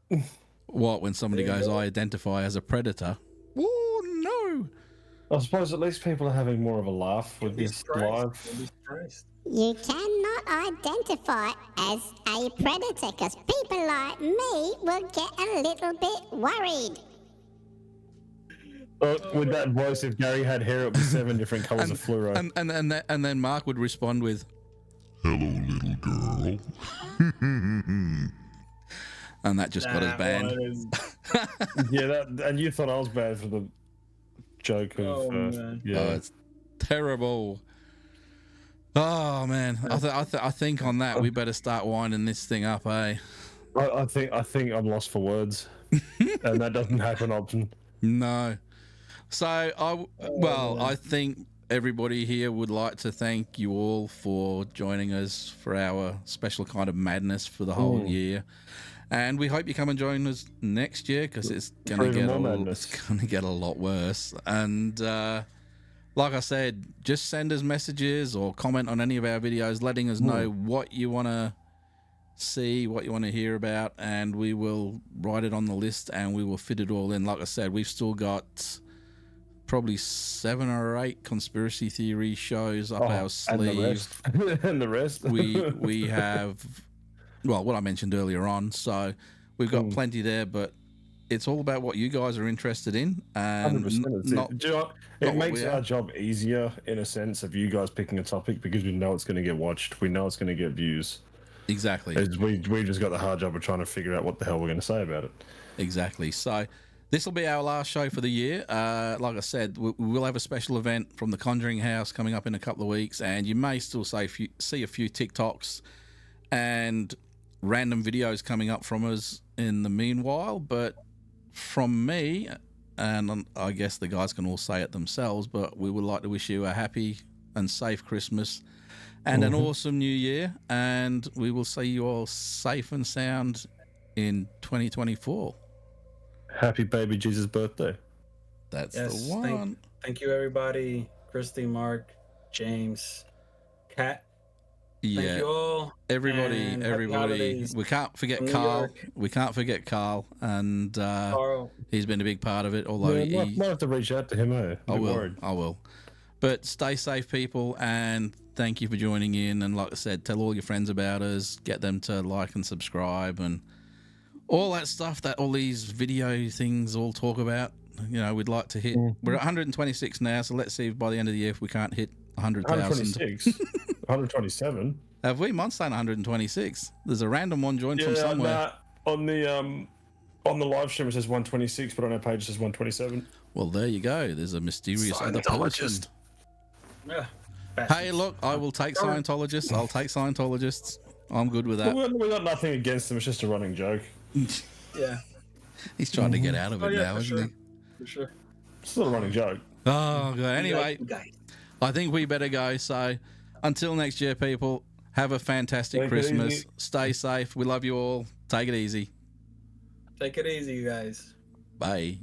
What, when somebody goes, I identify as a predator? Oh, no. I suppose at least people are having more of a laugh with this live. You cannot identify as a predator because people like me will get a little bit worried. With that voice, if Gary had hair, it would be 7 different colours of fluoro. And then Mark would respond with, "Hello, little girl," and that just got us banned. Yeah, and you thought I was bad for the joke of. Yeah, it's terrible. Oh man, I think on that we better start winding this thing up, eh? I think I'm lost for words, and that doesn't happen often. No. So I think everybody here would like to thank you all for joining us for our special kind of madness for the whole year, and we hope you come and join us next year because it's gonna get a lot worse. And like I said, just send us messages or comment on any of our videos, letting us know what you want to see, what you want to hear about, and we will write it on the list and we will fit it all in. Like I said, we've still got probably 7 or 8 conspiracy theory shows up our sleeve. And the rest. we have, well, what I mentioned earlier on. So we've got plenty there, but it's all about what you guys are interested in. And 100%. It makes our job easier in a sense of you guys picking a topic because we know it's going to get watched. We know it's going to get views. Exactly. We just got the hard job of trying to figure out what the hell we're going to say about it. Exactly. So this will be our last show for the year. Like I said, we will have a special event from the Conjuring House coming up in a couple of weeks, and you may still see a few TikToks and random videos coming up from us in the meanwhile. But from me, and I guess the guys can all say it themselves, but we would like to wish you a happy and safe Christmas and an awesome new year, and we will see you all safe and sound in 2024. Happy baby Jesus birthday. That's the one. Thank you, everybody. Christy, Mark, James, Kat. Yeah. Thank you all. Everybody. We can't forget Carl. We can't forget Carl, and Carl. He's been a big part of it. Although he might have to reach out to him. I will. But stay safe, people, and thank you for joining in. And like I said, tell all your friends about us. Get them to like and subscribe and all that stuff that all these video things all talk about. You know, we'd like to hit. We're at 126 now, so let's see if by the end of the year if we can't hit 100,000. 126, 127. Have we? Mine's saying 126. There's a random one joined from somewhere. On the live stream it says 126, but on our page it says 127. Well, there you go. There's a mysterious other person. Yeah. Hey, look, I will take Scientologists. I'll take Scientologists. I'm good with that. We got nothing against them. It's just a running joke. Yeah. He's trying to get out of it now, isn't he? For sure. It's still a running joke. Oh, God. Anyway, I think we better go. So until next year, people, have a fantastic Christmas. Stay safe. We love you all. Take it easy. Take it easy, you guys. Bye.